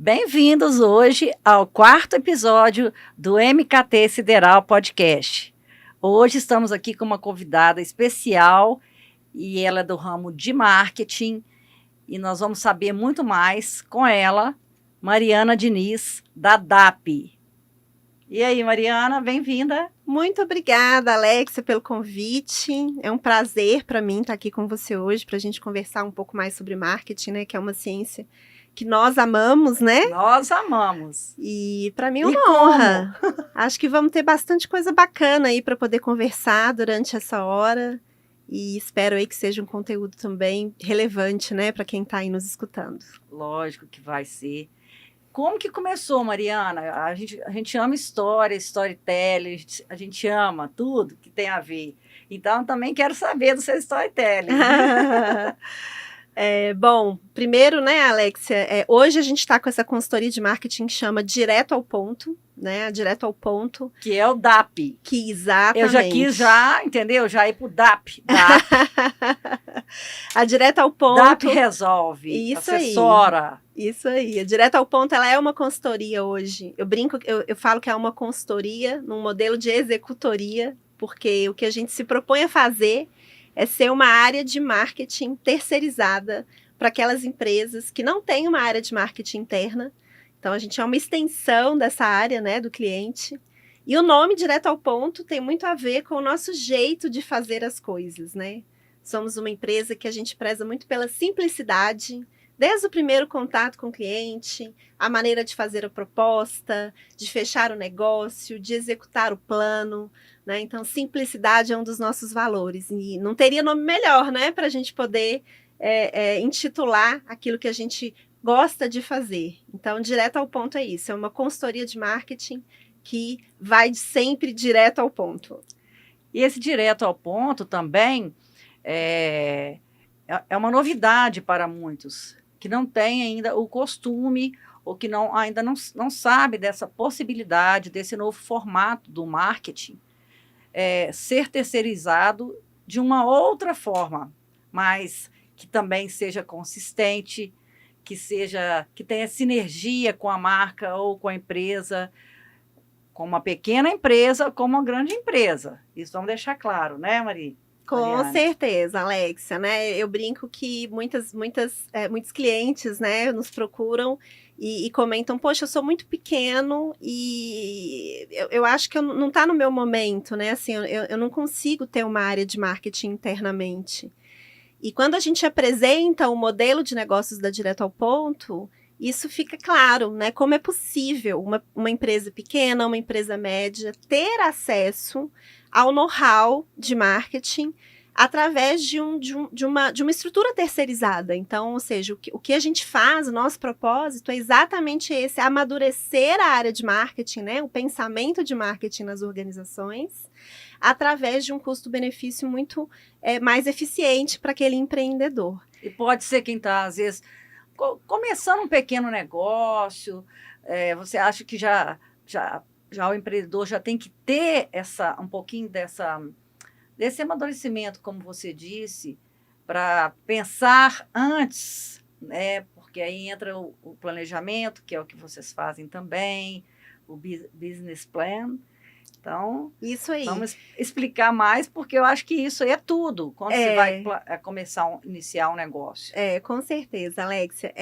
Bem-vindos hoje ao 4º episódio do MKT Sideral Podcast. Hoje estamos aqui com uma convidada especial e ela é do ramo de marketing e nós vamos saber muito mais com ela, Mariana Diniz, da DAP. E aí, Mariana, bem-vinda. Muito obrigada, Alexia, pelo convite. É um prazer para mim estar aqui com você hoje para a gente conversar um pouco mais sobre marketing, né? Que é uma ciência que nós amamos, né? Nós amamos. E para mim é uma honra. Acho que vamos ter bastante coisa bacana aí para poder conversar durante essa hora. E espero aí que seja um conteúdo também relevante, né? Para quem está aí nos escutando. Lógico que vai ser. Como que começou, Mariana? A gente ama história, storytelling, a gente ama tudo que tem a ver. Então, também quero saber do seu storytelling. Bom, primeiro, né, Alexia, hoje a gente está com essa consultoria de marketing que chama Direto ao Ponto, né, Direto ao Ponto. Que é o DAP. Que exatamente. Eu já quis entendeu? Já ir pro DAP. A Direto ao Ponto. DAP resolve, isso assessora. Isso aí, a Direto ao Ponto, ela é uma consultoria hoje. Eu brinco, eu falo que é uma consultoria num modelo de executoria, porque o que a gente se propõe a fazer é ser uma área de marketing terceirizada para aquelas empresas que não têm uma área de marketing interna. Então, a gente é uma extensão dessa área, né, do cliente. E o nome Direto ao Ponto tem muito a ver com o nosso jeito de fazer as coisas, né? Somos uma empresa que a gente preza muito pela simplicidade, desde o primeiro contato com o cliente, a maneira de fazer a proposta, de fechar o negócio, de executar o plano, né? Então, simplicidade é um dos nossos valores. E não teria nome melhor, né? Para a gente poder intitular aquilo que a gente gosta de fazer. Então, Direto ao Ponto é isso. É uma consultoria de marketing que vai sempre direto ao ponto. E esse direto ao ponto também é uma novidade para muitos que não têm ainda o costume ou que ainda não sabe dessa possibilidade, desse novo formato do marketing ser terceirizado de uma outra forma, mas que também seja consistente, que tenha sinergia com a marca ou com a empresa, com uma pequena empresa, com uma grande empresa. Isso vamos deixar claro, né, Maria? Com certeza, Alexia, né? Eu brinco que muitos clientes, né, nos procuram e comentam, poxa, eu sou muito pequeno e eu acho que não está no meu momento, né? Assim, eu não consigo ter uma área de marketing internamente. E quando a gente apresenta o modelo de negócios da Direto ao Ponto, isso fica claro, né? Como é possível uma empresa pequena, uma empresa média, ter acesso ao know-how de marketing através de uma estrutura terceirizada. Então, ou seja, o que a gente faz, o nosso propósito é exatamente esse, amadurecer a área de marketing, né? O pensamento de marketing nas organizações, através de um custo-benefício muito mais eficiente para aquele empreendedor. E pode ser quem está, às vezes, começando um pequeno negócio, você acha que já o empreendedor já tem que ter um pouquinho desse amadurecimento, como você disse, para pensar antes, né? Porque aí entra o planejamento, que é o que vocês fazem também, o business plan. Então, isso aí. Vamos explicar mais, porque eu acho que isso aí é tudo, quando você vai iniciar um negócio. Com certeza, Alexia.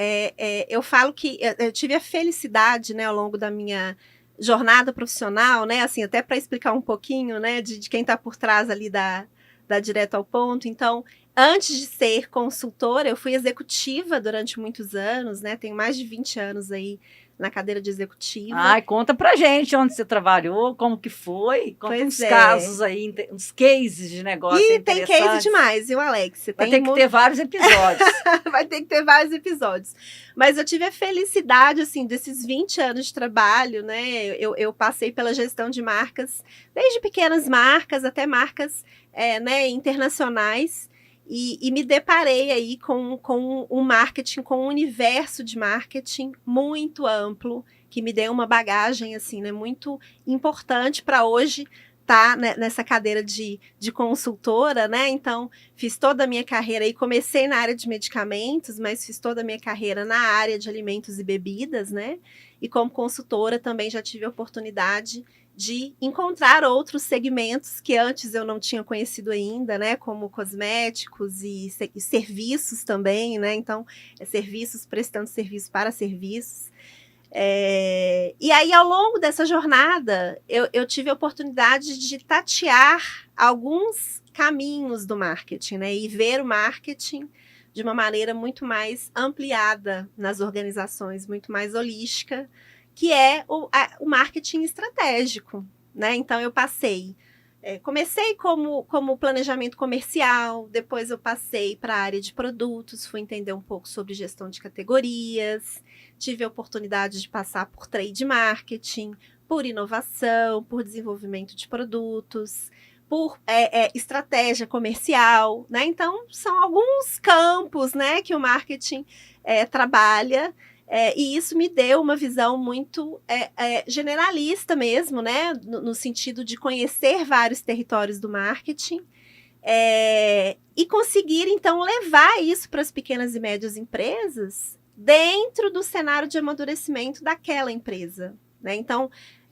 Eu falo que eu tive a felicidade, né, ao longo da minha jornada profissional, né, assim, até para explicar um pouquinho, né, de quem está por trás ali da Direto ao Ponto. Então, antes de ser consultora, eu fui executiva durante muitos anos, né, tenho mais de 20 anos aí na cadeira de executiva. Ai, conta pra gente onde você trabalhou, como que foi, conta uns casos aí, uns cases de negócio interessantes. Tem case demais, viu, Alex? Vai ter que ter vários episódios. Vai ter que ter vários episódios. Mas eu tive a felicidade, assim, desses 20 anos de trabalho, né? Eu passei pela gestão de marcas, desde pequenas marcas até marcas né, internacionais. E me deparei aí com um marketing, com um universo de marketing muito amplo, que me deu uma bagagem assim, né, muito importante para hoje tá nessa cadeira de consultora, né? Então, fiz toda a minha carreira e comecei na área de medicamentos, mas fiz toda a minha carreira na área de alimentos e bebidas, né? E como consultora também já tive a oportunidade de encontrar outros segmentos que antes eu não tinha conhecido ainda, né? Como cosméticos e serviços também, né? Então, serviços prestando serviço para serviços. E aí, ao longo dessa jornada, eu tive a oportunidade de tatear alguns caminhos do marketing, né? E ver o marketing de uma maneira muito mais ampliada nas organizações, muito mais holística, que é o marketing estratégico, né? Então, eu comecei como planejamento comercial, depois eu passei para a área de produtos, fui entender um pouco sobre gestão de categorias, tive a oportunidade de passar por trade marketing, por inovação, por desenvolvimento de produtos, por estratégia comercial, né? Então, são alguns campos, né, que o marketing trabalha, e isso me deu uma visão muito generalista mesmo, né? No sentido de conhecer vários territórios do marketing, e conseguir, então, levar isso para as pequenas e médias empresas dentro do cenário de amadurecimento daquela empresa, né? Então,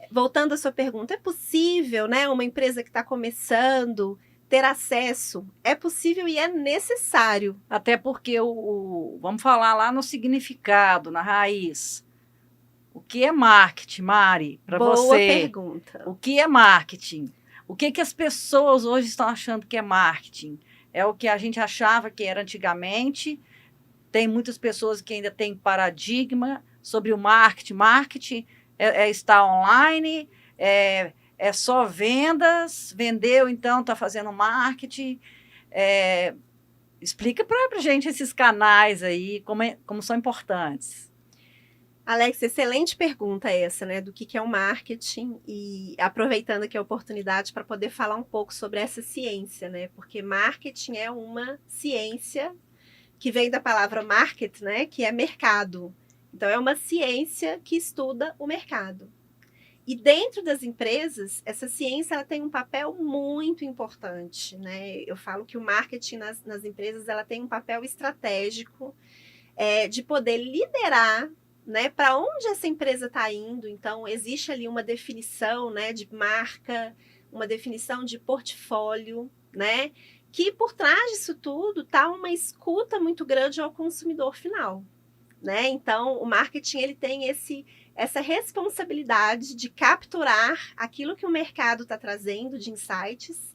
voltando à sua pergunta, é possível, né, uma empresa que está começando ter acesso? É possível e é necessário. Até porque vamos falar lá no significado, na raiz. O que é marketing, Mari? Para você. Boa pergunta. O que é marketing? O que as pessoas hoje estão achando que é marketing? É o que a gente achava que era antigamente. Tem muitas pessoas que ainda têm paradigma sobre o marketing. Marketing é estar online, é só vendas, vendeu, então está fazendo marketing. Explica para a gente esses canais aí, como são importantes. Alex, excelente pergunta essa, né? Do que é o marketing, e aproveitando aqui a oportunidade para poder falar um pouco sobre essa ciência, né? Porque marketing é uma ciência que vem da palavra market, né? Que é mercado. Então, é uma ciência que estuda o mercado. E dentro das empresas, essa ciência ela tem um papel muito importante, né? Eu falo que o marketing nas empresas ela tem um papel estratégico de poder liderar, né, para onde essa empresa está indo. Então, existe ali uma definição, né, de marca, uma definição de portfólio, né? Que por trás disso tudo está uma escuta muito grande ao consumidor final, né? Então, o marketing ele tem essa responsabilidade de capturar aquilo que o mercado está trazendo de insights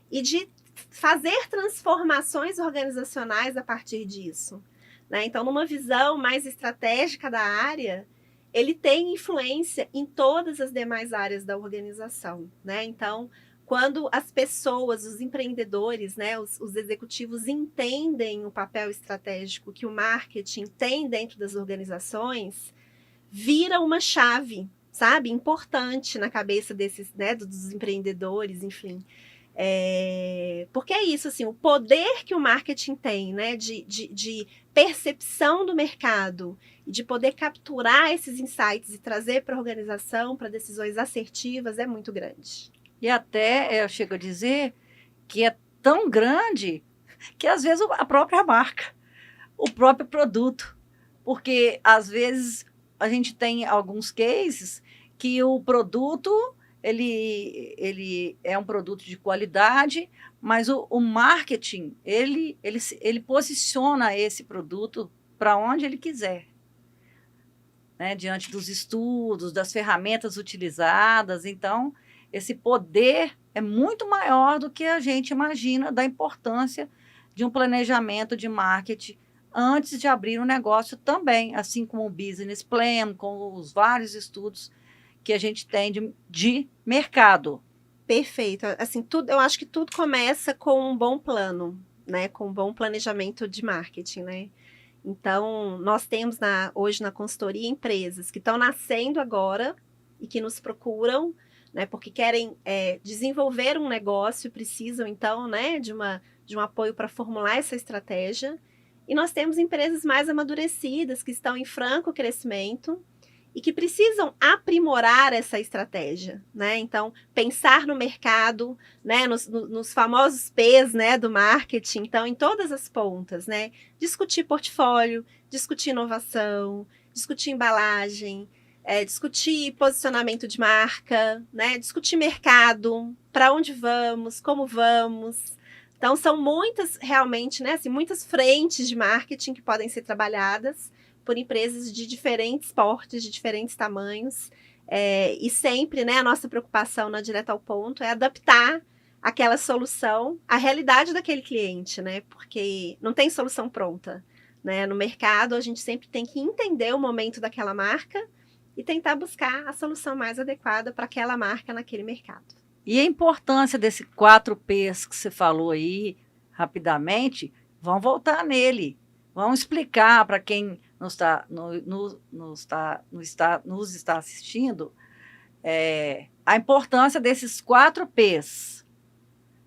e de fazer transformações organizacionais a partir disso, né? Então, numa visão mais estratégica da área, ele tem influência em todas as demais áreas da organização, né? Então, quando as pessoas, os empreendedores, né, os executivos entendem o papel estratégico que o marketing tem dentro das organizações, vira uma chave, sabe, importante na cabeça desses, né, dos empreendedores, enfim. Porque é isso, assim, o poder que o marketing tem, né, de percepção do mercado e de poder capturar esses insights e trazer para a organização, para decisões assertivas, é muito grande. E até eu chego a dizer que é tão grande que às vezes a própria marca, o próprio produto, porque às vezes a gente tem alguns cases que o produto ele é um produto de qualidade, mas o marketing ele posiciona esse produto para onde ele quiser, né? Diante dos estudos, das ferramentas utilizadas. Então, esse poder é muito maior do que a gente imagina da importância de um planejamento de marketing antes de abrir um negócio também, assim como o business plan, com os vários estudos que a gente tem de mercado. Perfeito. Assim, eu acho que tudo começa com um bom plano, né? Com um bom planejamento de marketing, né? Então, nós temos hoje na consultoria empresas que estão nascendo agora e que nos procuram, né, porque querem desenvolver um negócio, precisam, então, né, de um apoio para formular essa estratégia. E nós temos empresas mais amadurecidas que estão em franco crescimento e que precisam aprimorar essa estratégia, né? Então, pensar no mercado, né? Nos famosos P's, né? Do marketing, então, em todas as pontas, né? Discutir portfólio, discutir inovação, discutir embalagem, discutir posicionamento de marca, né? Discutir mercado, para onde vamos, como vamos. Então, são muitas, realmente, né? Assim, muitas frentes de marketing que podem ser trabalhadas por empresas de diferentes portes, de diferentes tamanhos. E sempre, né? A nossa preocupação na Direto ao Ponto é adaptar aquela solução à realidade daquele cliente, né? Porque não tem solução pronta, né? No mercado, a gente sempre tem que entender o momento daquela marca e tentar buscar a solução mais adequada para aquela marca naquele mercado. E a importância desse 4Ps que você falou aí, rapidamente, vamos voltar nele. Vamos explicar para quem nos está assistindo a importância desses 4Ps.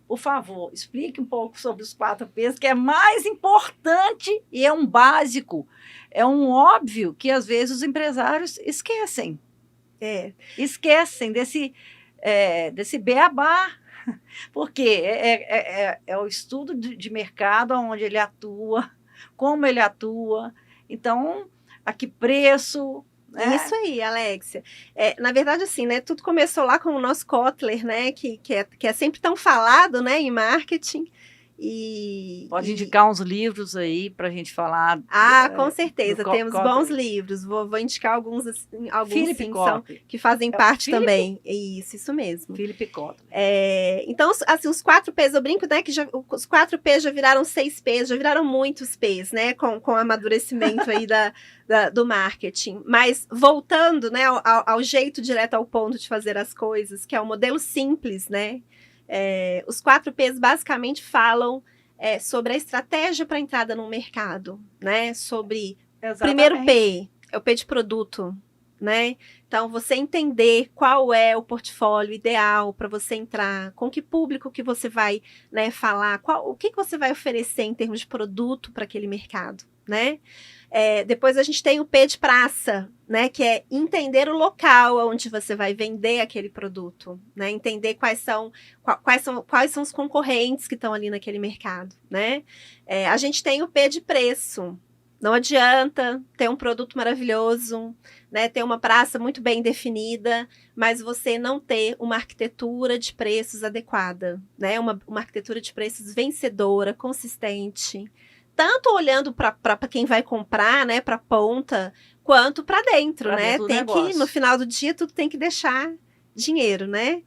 Por favor, explique um pouco sobre os 4Ps, que é mais importante e é um básico, é um óbvio que às vezes os empresários esquecem. Esquecem desse beabá, porque é o estudo de mercado, onde ele atua, como ele atua, então, a que preço... Isso aí, Alexia. Na verdade, assim, né, tudo começou lá com o nosso Kotler, né, que é sempre tão falado, né, em marketing. Pode indicar uns livros aí para a gente falar. Com certeza, temos bons livros. Vou indicar alguns sim, que fazem parte também. Isso mesmo. Philip Kotler. Então, assim, os 4Ps, eu brinco, né, que os 4Ps já viraram 6Ps, já viraram muitos Ps, né, com o amadurecimento aí do marketing. Mas, voltando, né, ao jeito direto ao ponto de fazer as coisas, que é o modelo simples, né, os 4Ps basicamente falam sobre a estratégia para entrada no mercado, né? Sobre primeiro P, é o P de produto, né? Então, você entender qual é o portfólio ideal para você entrar, com que público que você vai, né, falar, o que você vai oferecer em termos de produto para aquele mercado, né? Depois a gente tem o P de praça, né, que é entender o local onde você vai vender aquele produto, né, entender quais são os concorrentes que estão ali naquele mercado, né. A gente tem o P de preço. Não adianta ter um produto maravilhoso, né, ter uma praça muito bem definida, mas você não ter uma arquitetura de preços adequada, né, uma arquitetura de preços vencedora, consistente, tanto olhando para quem vai comprar, né, para a ponta, quanto para dentro, né? Tem que, no final do dia, tudo tem que deixar dinheiro, né?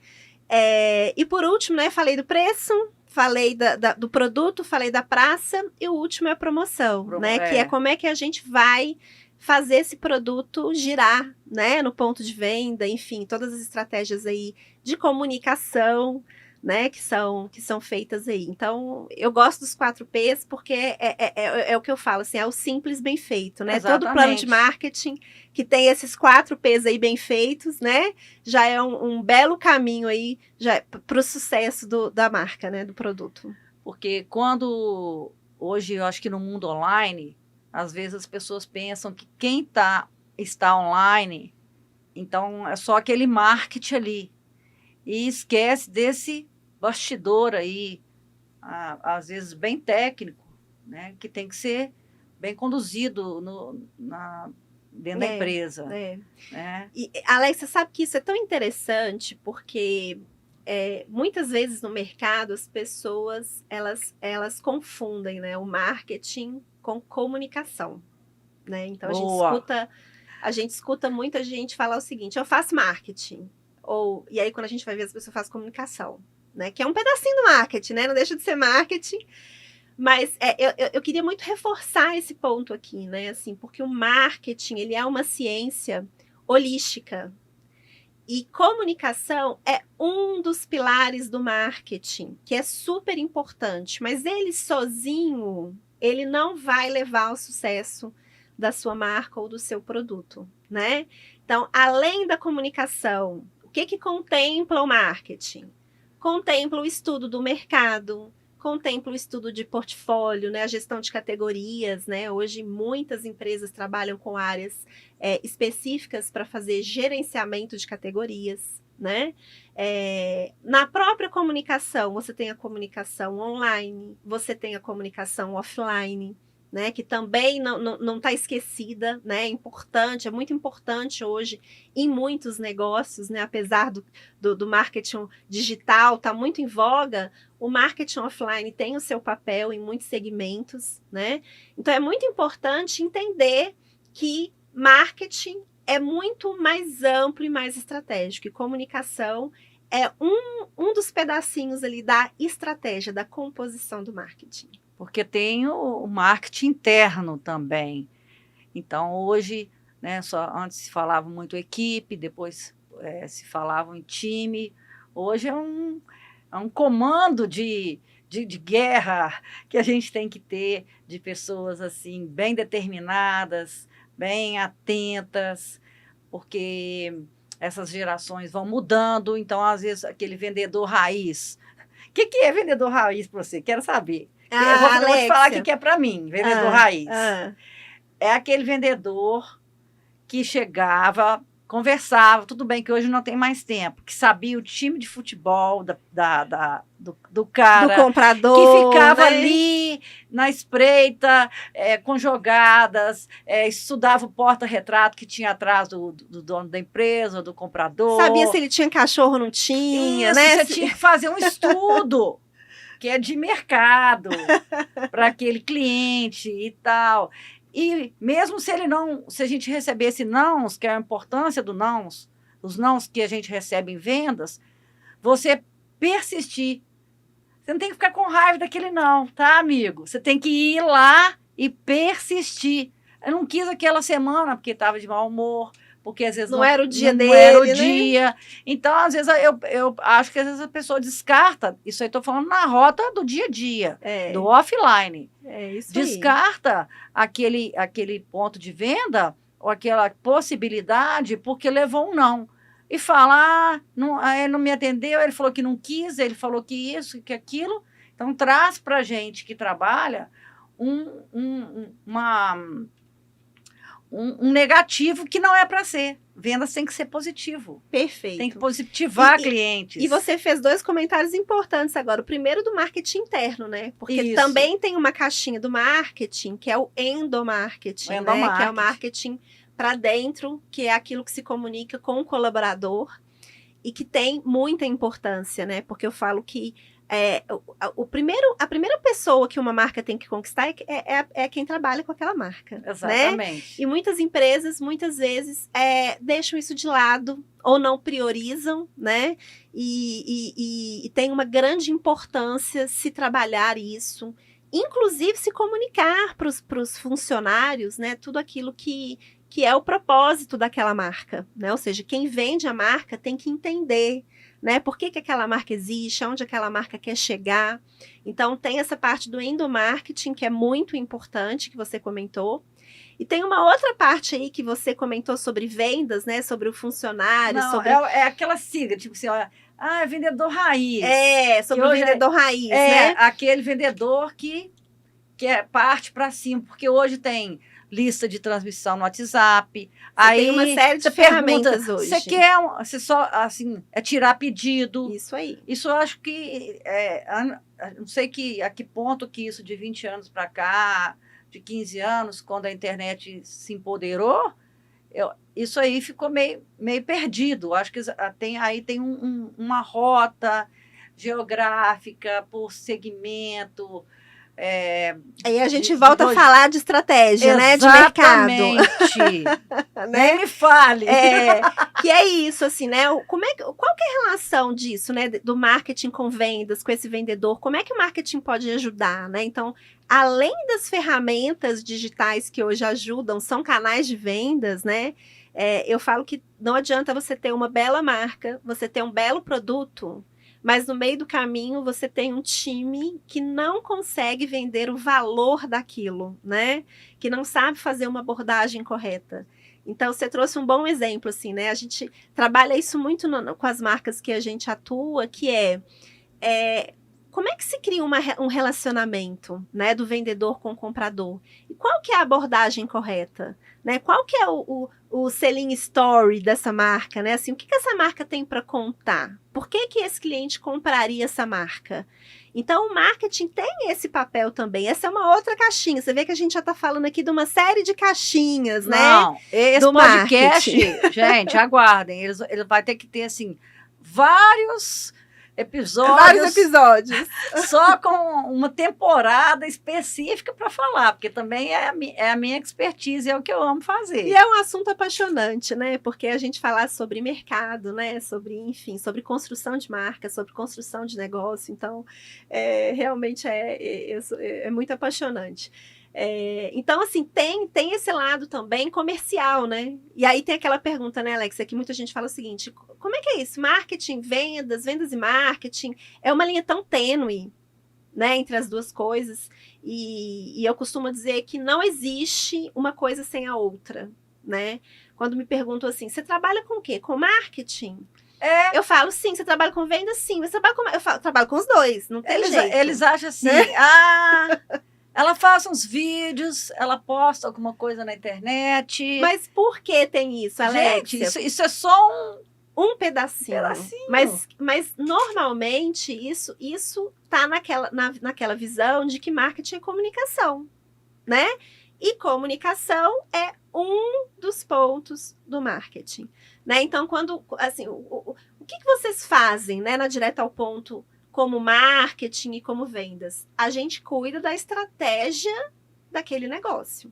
E por último, né, falei do preço, falei do produto, falei da praça, e o último é a promoção, né? Que é como é que a gente vai fazer esse produto girar, né, no ponto de venda, enfim, todas as estratégias aí de comunicação, né, que são feitas aí. Então, eu gosto dos 4Ps porque é o que eu falo, assim, é o simples bem feito, né? Exatamente. Todo plano de marketing que tem esses 4Ps aí bem feitos, né, já é um belo caminho aí para o sucesso da marca, né, do produto. Porque hoje, eu acho que no mundo online, às vezes as pessoas pensam que quem está online, então é só aquele marketing ali, e esquece desse bastidor aí, às vezes bem técnico, né, que tem que ser bem conduzido dentro da empresa. Né? E, Alex, você sabe que isso é tão interessante porque muitas vezes no mercado as pessoas elas confundem, né, o marketing com comunicação, né? Então a gente escuta muita gente falar o seguinte: eu faço marketing, e aí quando a gente vai ver, as pessoas fazem comunicação, né? Que é um pedacinho do marketing, né? Não deixa de ser marketing. Mas eu queria muito reforçar esse ponto aqui, né? Assim, porque o marketing, ele é uma ciência holística. E comunicação é um dos pilares do marketing, que é super importante. Mas ele sozinho, ele não vai levar ao sucesso da sua marca ou do seu produto, né? Então, além da comunicação, o que contempla o marketing? Contempla o estudo do mercado, contempla o estudo de portfólio, né, a gestão de categorias, né? Hoje muitas empresas trabalham com áreas específicas para fazer gerenciamento de categorias, né? Na própria comunicação, você tem a comunicação online, você tem a comunicação offline, né, que também não está esquecida, né, é importante, é muito importante hoje em muitos negócios, né, apesar do marketing digital estar muito em voga, o marketing offline tem o seu papel em muitos segmentos, né, então é muito importante entender que marketing é muito mais amplo e mais estratégico, e comunicação é um dos pedacinhos ali da estratégia, da composição do marketing. Porque tem o marketing interno também. Então, hoje, né, antes se falava muito equipe, depois se falava em time. Hoje é um comando de guerra que a gente tem que ter, de pessoas assim bem determinadas, bem atentas, porque essas gerações vão mudando. Então, às vezes, aquele vendedor raiz. O que é vendedor raiz para você? Quero saber. Eu vou te falar o que é para mim, vendedor raiz. É aquele vendedor que chegava, conversava, tudo bem que hoje não tem mais tempo, que sabia o time de futebol do cara. Do comprador. Que ficava, né, ali na espreita, com jogadas, estudava o porta-retrato que tinha atrás do dono da empresa, do comprador. Sabia se ele tinha cachorro ou não tinha, isso, né? Você tinha que fazer um estudo que é de mercado para aquele cliente e tal. E mesmo se a gente recebesse nãos, que é a importância do nãos, os nãos que a gente recebe em vendas, você persistir. Você não tem que ficar com raiva daquele não, tá, amigo? Você tem que ir lá e persistir. Eu não quis aquela semana porque estava de mau humor, porque às vezes não era o dia dele, não era o né? dia. Então, às vezes, eu acho que às vezes a pessoa descarta. Isso aí estou falando na rota do dia a dia, do offline. Isso descarta aquele ponto de venda ou aquela possibilidade porque levou um não. E fala, ele não me atendeu, ele falou que não quis, ele falou que isso, que aquilo. Então, traz para a gente que trabalha um negativo que não é para ser. Vendas tem que ser positivo. Perfeito. Tem que positivar clientes. E você fez 2 comentários importantes agora. O primeiro do marketing interno, né? Porque também tem uma caixinha do marketing, que é o endomarketing, né? Que é o marketing para dentro, que é aquilo que se comunica com o colaborador e que tem muita importância, né? Porque eu falo que a primeira pessoa que uma marca tem que conquistar é quem trabalha com aquela marca. Exatamente. Né? E muitas empresas, muitas vezes, deixam isso de lado ou não priorizam, né? E tem uma grande importância se trabalhar isso, inclusive se comunicar para os funcionários, né? Tudo aquilo que é o propósito daquela marca, né? Ou seja, quem vende a marca tem que entender, né? Por que aquela marca existe, aonde aquela marca quer chegar. Então, tem essa parte do endomarketing, que é muito importante, que você comentou. E tem uma outra parte aí que você comentou sobre vendas, né? Sobre o funcionário. Não, sobre... é aquela sigla, tipo assim, olha, é vendedor raiz. Sobre o vendedor raiz, né? Aquele vendedor que parte para cima, porque hoje tem lista de transmissão no WhatsApp. Aí tem uma série de ferramentas hoje. Você quer, você só, assim, tirar pedido. Isso aí. Isso eu acho que, não sei a que ponto que isso de 20 anos para cá, de 15 anos, quando a internet se empoderou, isso aí ficou meio perdido. Acho que tem uma rota geográfica por segmento. Aí a gente volta a falar de estratégia, né? De mercado. Né? Nem me fale. Que é isso, assim, né? Qual que é a relação disso, né? Do marketing com vendas, com esse vendedor? Como é que o marketing pode ajudar, né? Então, além das ferramentas digitais que hoje ajudam, são canais de vendas, né? Eu falo que não adianta você ter uma bela marca, você ter um belo produto, mas no meio do caminho você tem um time que não consegue vender o valor daquilo, né? Que não sabe fazer uma abordagem correta. Então, você trouxe um bom exemplo, assim, né? A gente trabalha isso muito com as marcas que a gente atua, que como é que se cria um relacionamento, né, do vendedor com o comprador? E qual que é a abordagem correta? Né? Qual que é o selling story dessa marca? Né? Assim, o que essa marca tem para contar? Por que esse cliente compraria essa marca? Então, o marketing tem esse papel também. Essa é uma outra caixinha. Você vê que a gente já está falando aqui de uma série de caixinhas, né? Não, esse do podcast, marketing. gente, aguardem. Ele vai ter que ter, assim, vários episódios só com uma temporada específica para falar, porque também é a minha expertise, é o que eu amo fazer. E é um assunto apaixonante, né? Porque a gente falar sobre mercado, né? Sobre, enfim, sobre construção de marca, sobre construção de negócio. Então, realmente é muito apaixonante. Então, assim, tem esse lado também comercial, né? E aí tem aquela pergunta, né, Alexia, que muita gente fala o seguinte, como é que é isso? Marketing, vendas e marketing, é uma linha tão tênue, né, entre as duas coisas, e eu costumo dizer que não existe uma coisa sem a outra, né? Quando me perguntam assim, você trabalha com o quê? Com marketing? Eu falo, sim. Você trabalha com vendas? Sim. Você trabalha com... Eu falo, trabalho com os dois, não tem jeito. Eles acham assim, ela faz uns vídeos, ela posta alguma coisa na internet. Mas por que tem isso, Alexia? Gente, isso é só um pedacinho. Mas normalmente isso tá naquela visão de que marketing é comunicação, né? E comunicação é um dos pontos do marketing, né? Então, quando, assim, o que vocês fazem, né, na Direto ao Ponto, como marketing e como vendas? A gente cuida da estratégia daquele negócio.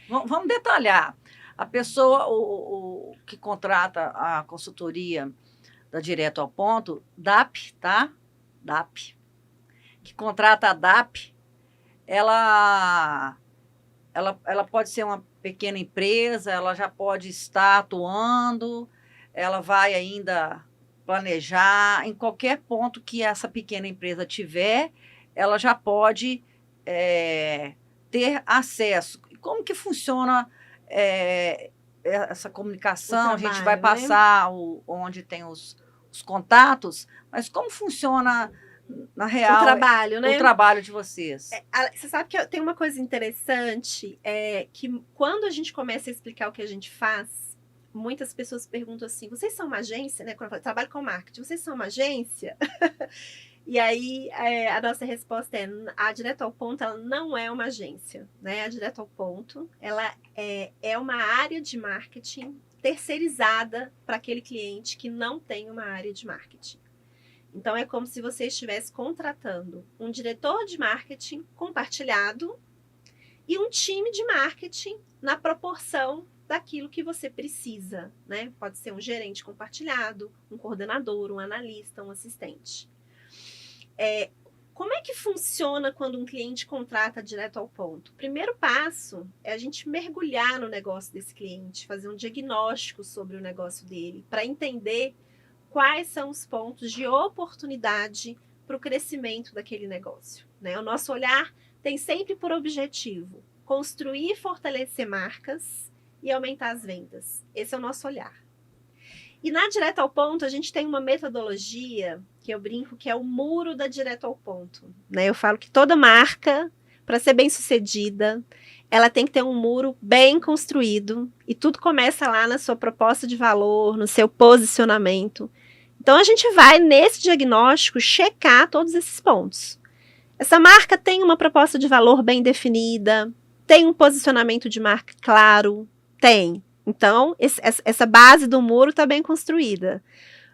Vamos detalhar. A pessoa, o que contrata a consultoria da Direto ao Ponto, DAP, tá? DAP. Que contrata a DAP, ela pode ser uma pequena empresa, ela já pode estar atuando, ela vai ainda planejar, em qualquer ponto que essa pequena empresa tiver, ela já pode ter acesso. Como que funciona essa comunicação? Trabalho, a gente vai passar onde tem os contatos, mas como funciona na real o trabalho, né? O trabalho de vocês? Você sabe que tem uma coisa interessante, que quando a gente começa a explicar o que a gente faz, muitas pessoas perguntam assim, vocês são uma agência, né? Quando eu falo, trabalho com marketing, vocês são uma agência? E aí a nossa resposta a Direto ao Ponto, ela não é uma agência, né? A Direto ao Ponto, ela é uma área de marketing terceirizada para aquele cliente que não tem uma área de marketing. Então, é como se você estivesse contratando um diretor de marketing compartilhado e um time de marketing na proporção daquilo que você precisa, né? Pode ser um gerente compartilhado, um coordenador, um analista, um assistente. Como é que funciona quando um cliente contrata Direto ao Ponto? O primeiro passo é a gente mergulhar no negócio desse cliente, fazer um diagnóstico sobre o negócio dele, para entender quais são os pontos de oportunidade para o crescimento daquele negócio, né? O nosso olhar tem sempre por objetivo construir e fortalecer marcas e aumentar as vendas. Esse é o nosso olhar. E na Direto ao Ponto, a gente tem uma metodologia que eu brinco que é o muro da Direto ao Ponto, né? Eu falo que toda marca, para ser bem sucedida, ela tem que ter um muro bem construído e tudo começa lá na sua proposta de valor, no seu posicionamento. Então, a gente vai, nesse diagnóstico, checar todos esses pontos. Essa marca tem uma proposta de valor bem definida, tem um posicionamento de marca claro? Tem. Então, essa base do muro está bem construída.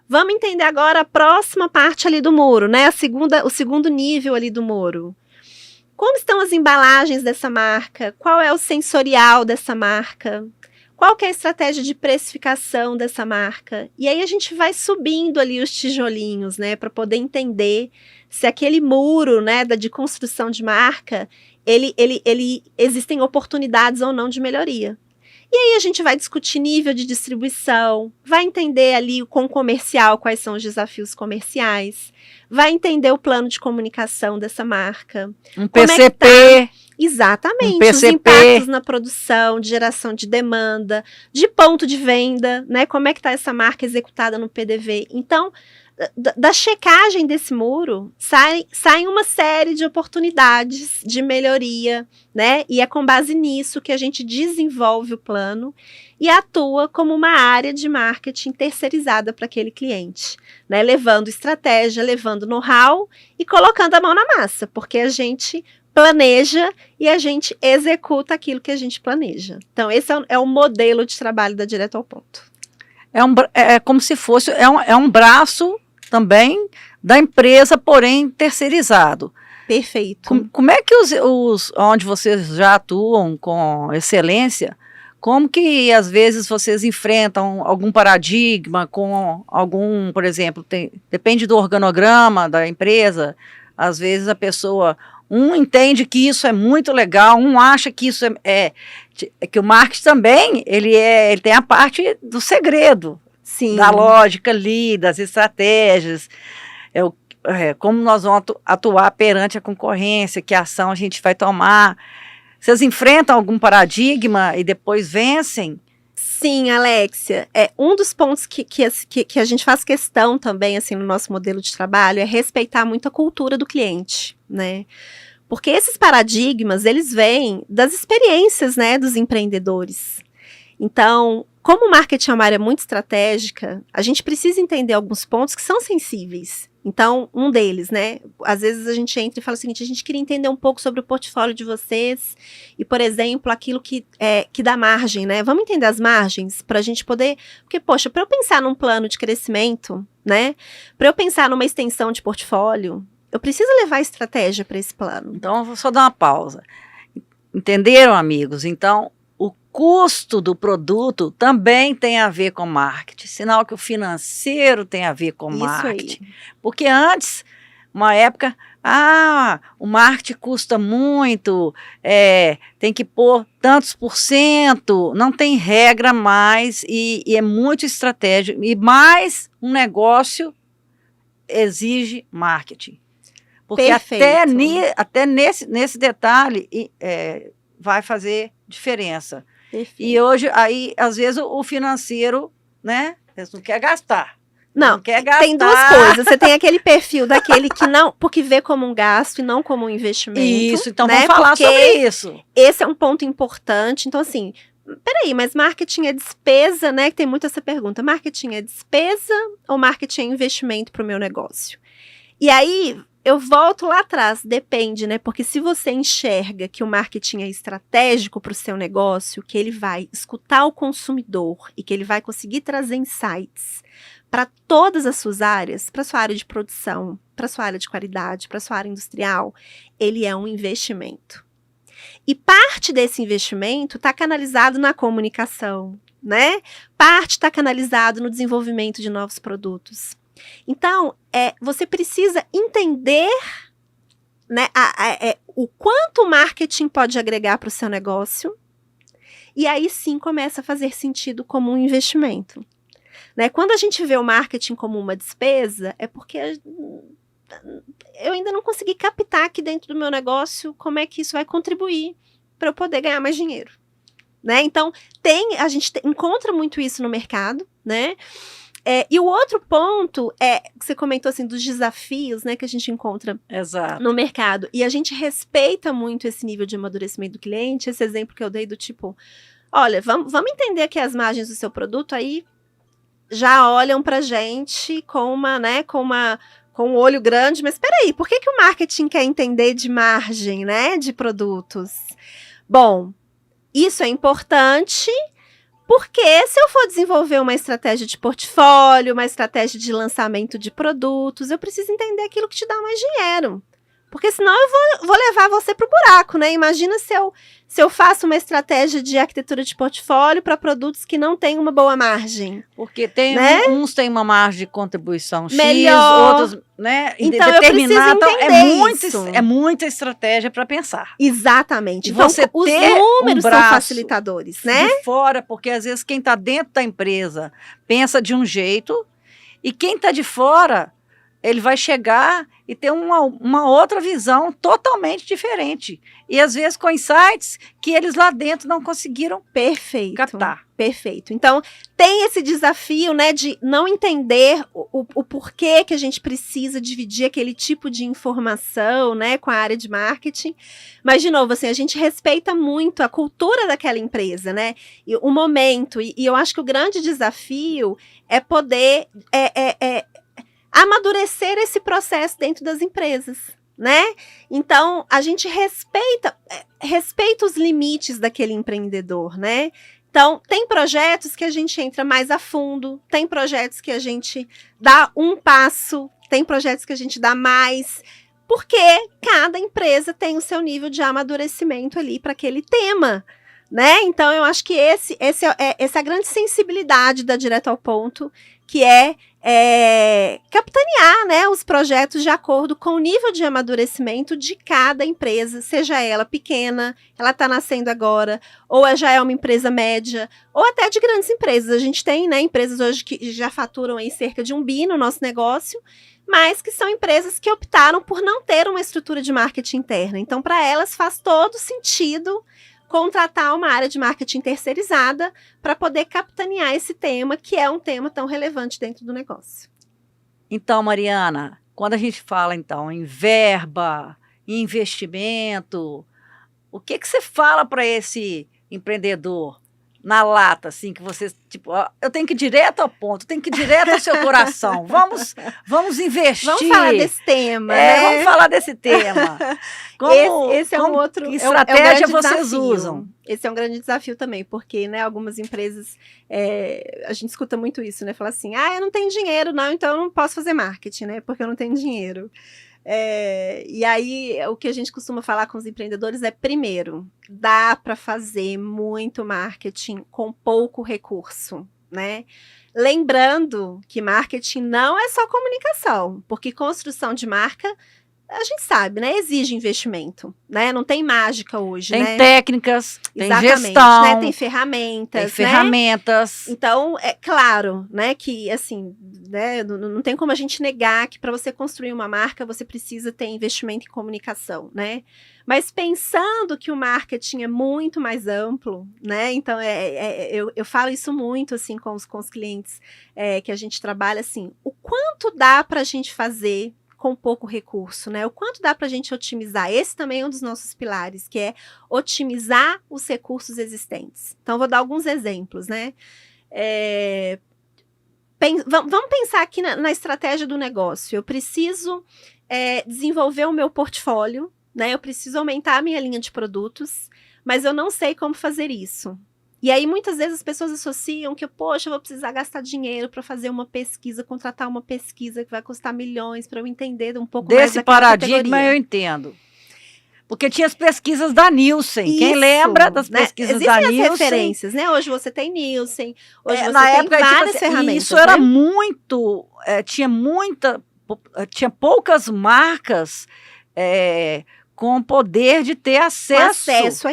Vamos entender agora a próxima parte ali do muro, né? O segundo nível ali do muro. Como estão as embalagens dessa marca? Qual é o sensorial dessa marca? Qual que é a estratégia de precificação dessa marca? E aí a gente vai subindo ali os tijolinhos, né? Para poder entender se aquele muro, né, de construção de marca, ele existem oportunidades ou não de melhoria. E aí a gente vai discutir nível de distribuição, vai entender ali com o comercial quais são os desafios comerciais, vai entender o plano de comunicação dessa marca. Um PCP. Exatamente, os PCP. impactos na produção, de geração de demanda, de ponto de venda, né? Como é que está essa marca executada no PDV. Então, da checagem desse muro, sai uma série de oportunidades de melhoria, né? E é com base nisso que a gente desenvolve o plano e atua como uma área de marketing terceirizada para aquele cliente, né? Levando estratégia, levando know-how e colocando a mão na massa, porque a gente planeja e a gente executa aquilo que a gente planeja. Então, esse é o modelo de trabalho da Direto ao Ponto. É como se fosse, é um braço também da empresa, porém terceirizado. Perfeito. Como é que onde vocês já atuam com excelência, como que às vezes vocês enfrentam algum paradigma com algum, por exemplo, depende do organograma da empresa, às vezes a pessoa... entende que isso é muito legal, acha que isso que o marketing também, ele tem a parte do segredo, Sim. Da lógica ali, das estratégias, como nós vamos atuar perante a concorrência, que ação a gente vai tomar. Vocês enfrentam algum paradigma e depois vencem? Sim, Alexia, um dos pontos que a gente faz questão também, assim, no nosso modelo de trabalho, é respeitar muito a cultura do cliente, né? Porque esses paradigmas, eles vêm das experiências, né, dos empreendedores. Então, como o marketing é uma área muito estratégica, a gente precisa entender alguns pontos que são sensíveis. Então, um deles, né? Às vezes a gente entra e fala o seguinte, a gente queria entender um pouco sobre o portfólio de vocês e, por exemplo, aquilo que dá margem, né? Vamos entender as margens para a gente poder... Porque, poxa, para eu pensar num plano de crescimento, né? Para eu pensar numa extensão de portfólio, eu preciso levar estratégia para esse plano. Então, eu vou só dar uma pausa. Entenderam, amigos? Então, o custo do produto também tem a ver com marketing, sinal que o financeiro tem a ver com marketing. Aí. Porque antes, uma época, o marketing custa muito, tem que pôr tantos %, não tem regra mais e é muito estratégico. E mais um negócio exige marketing. Porque até nesse detalhe vai fazer diferença. Perfeito. E hoje, aí, às vezes, o financeiro, né? Eles não quer gastar. Não quer gastar. Tem duas coisas. Você tem aquele perfil daquele que não, porque vê como um gasto e não como um investimento. Isso, então né? vamos falar porque sobre isso. Esse é um ponto importante. Então, assim, peraí, mas marketing é despesa, né? Que tem muito essa pergunta. Marketing é despesa ou marketing é investimento para o meu negócio? E aí, eu volto lá atrás, depende, né? Porque se você enxerga que o marketing é estratégico para o seu negócio, que ele vai escutar o consumidor e que ele vai conseguir trazer insights para todas as suas áreas, para sua área de produção, para sua área de qualidade, para sua área industrial, ele é um investimento. E parte desse investimento está canalizado na comunicação, né? Parte está canalizado no desenvolvimento de novos produtos. Então, você precisa entender, né, o quanto o marketing pode agregar para o seu negócio, e aí sim começa a fazer sentido como um investimento. Né? Quando a gente vê o marketing como uma despesa, é porque eu ainda não consegui captar aqui dentro do meu negócio como é que isso vai contribuir para eu poder ganhar mais dinheiro. Né? Então, a gente encontra muito isso no mercado, né? E o outro ponto que você comentou assim, dos desafios, né, que a gente encontra no mercado. E a gente respeita muito esse nível de amadurecimento do cliente, esse exemplo que eu dei do tipo, olha, vamos entender aqui as margens do seu produto, aí já olham pra gente com um olho grande, mas peraí, por que o marketing quer entender de margem, né, de produtos? Bom, isso é importante. Porque se eu for desenvolver uma estratégia de portfólio, uma estratégia de lançamento de produtos, eu preciso entender aquilo que te dá mais dinheiro. Porque senão eu vou levar você para o buraco, né? Imagina se eu faço uma estratégia de arquitetura de portfólio para produtos que não têm uma boa margem. Porque uns têm uma margem de contribuição melhor, X, outros, né? Então eu preciso entender isso. É muita estratégia para pensar. Exatamente. E então, você os números são facilitadores, né? De fora, porque às vezes quem está dentro da empresa pensa de um jeito e quem está de fora ele vai chegar e ter uma outra visão totalmente diferente. E às vezes com insights que eles lá dentro não conseguiram captar. Perfeito. Então, tem esse desafio, né, de não entender o porquê que a gente precisa dividir aquele tipo de informação, né, com a área de marketing. Mas, de novo, assim, a gente respeita muito a cultura daquela empresa, né, e o momento. E eu acho que o grande desafio é poder amadurecer esse processo dentro das empresas, né? Então, a gente respeita os limites daquele empreendedor, né? Então, tem projetos que a gente entra mais a fundo, tem projetos que a gente dá um passo, tem projetos que a gente dá mais, porque cada empresa tem o seu nível de amadurecimento ali para aquele tema, né? Então, eu acho que essa é a grande sensibilidade da Direto ao Ponto, que é capitanear, né, os projetos de acordo com o nível de amadurecimento de cada empresa, seja ela pequena, ela está nascendo agora, ou já é uma empresa média, ou até de grandes empresas. A gente tem, né, empresas hoje que já faturam aí cerca de 1 bi no nosso negócio, mas que são empresas que optaram por não ter uma estrutura de marketing interna. Então, para elas faz todo sentido contratar uma área de marketing terceirizada para poder capitanear esse tema, que é um tema tão relevante dentro do negócio. Então, Mariana, quando a gente fala então em verba, em investimento, o que você fala para esse empreendedor na lata, assim, que você, tipo, ó, eu tenho que ir direto ao ponto, tenho que ir direto ao seu coração, vamos investir. Vamos falar desse tema, né? Vamos falar desse tema. Esse é um outro. Que estratégia vocês desafio. usam? Esse é um grande desafio também, porque, né, algumas empresas, a gente escuta muito isso, né? Fala assim, eu não tenho dinheiro, não, então eu não posso fazer marketing, né? Porque eu não tenho dinheiro. E aí, o que a gente costuma falar com os empreendedores é, primeiro, dá para fazer muito marketing com pouco recurso, né? Lembrando que marketing não é só comunicação, porque construção de marca, a gente sabe, né? Exige investimento, né? Não tem mágica hoje, tem, né? Técnicas, tem exatamente, gestão, né? Tem ferramentas. Né? Então, é claro, né? Que, assim, né? Não tem como a gente negar que para você construir uma marca, você precisa ter investimento em comunicação, né? Mas pensando que o marketing é muito mais amplo, né? Então, eu falo isso muito, assim, com os clientes que a gente trabalha, assim, o quanto dá para a gente fazer com pouco recurso, né? O quanto dá para a gente otimizar? Esse também é um dos nossos pilares, que é otimizar os recursos existentes. Então, vou dar alguns exemplos, né? Vamos pensar aqui na estratégia do negócio. Eu preciso desenvolver o meu portfólio, né? Eu preciso aumentar a minha linha de produtos, mas eu não sei como fazer isso. E aí, muitas vezes, as pessoas associam que, poxa, eu vou precisar gastar dinheiro para fazer uma pesquisa, contratar uma pesquisa que vai custar milhões para eu entender um pouco mais daquela categoria. Desse paradigma eu entendo. Porque tinha as pesquisas da Nielsen. Isso, quem lembra das pesquisas da Nielsen? Existem as referências, né? Hoje você tem Nielsen, hoje você na tem época, várias ferramentas. Isso era muito... tinha poucas marcas... com o poder de ter acesso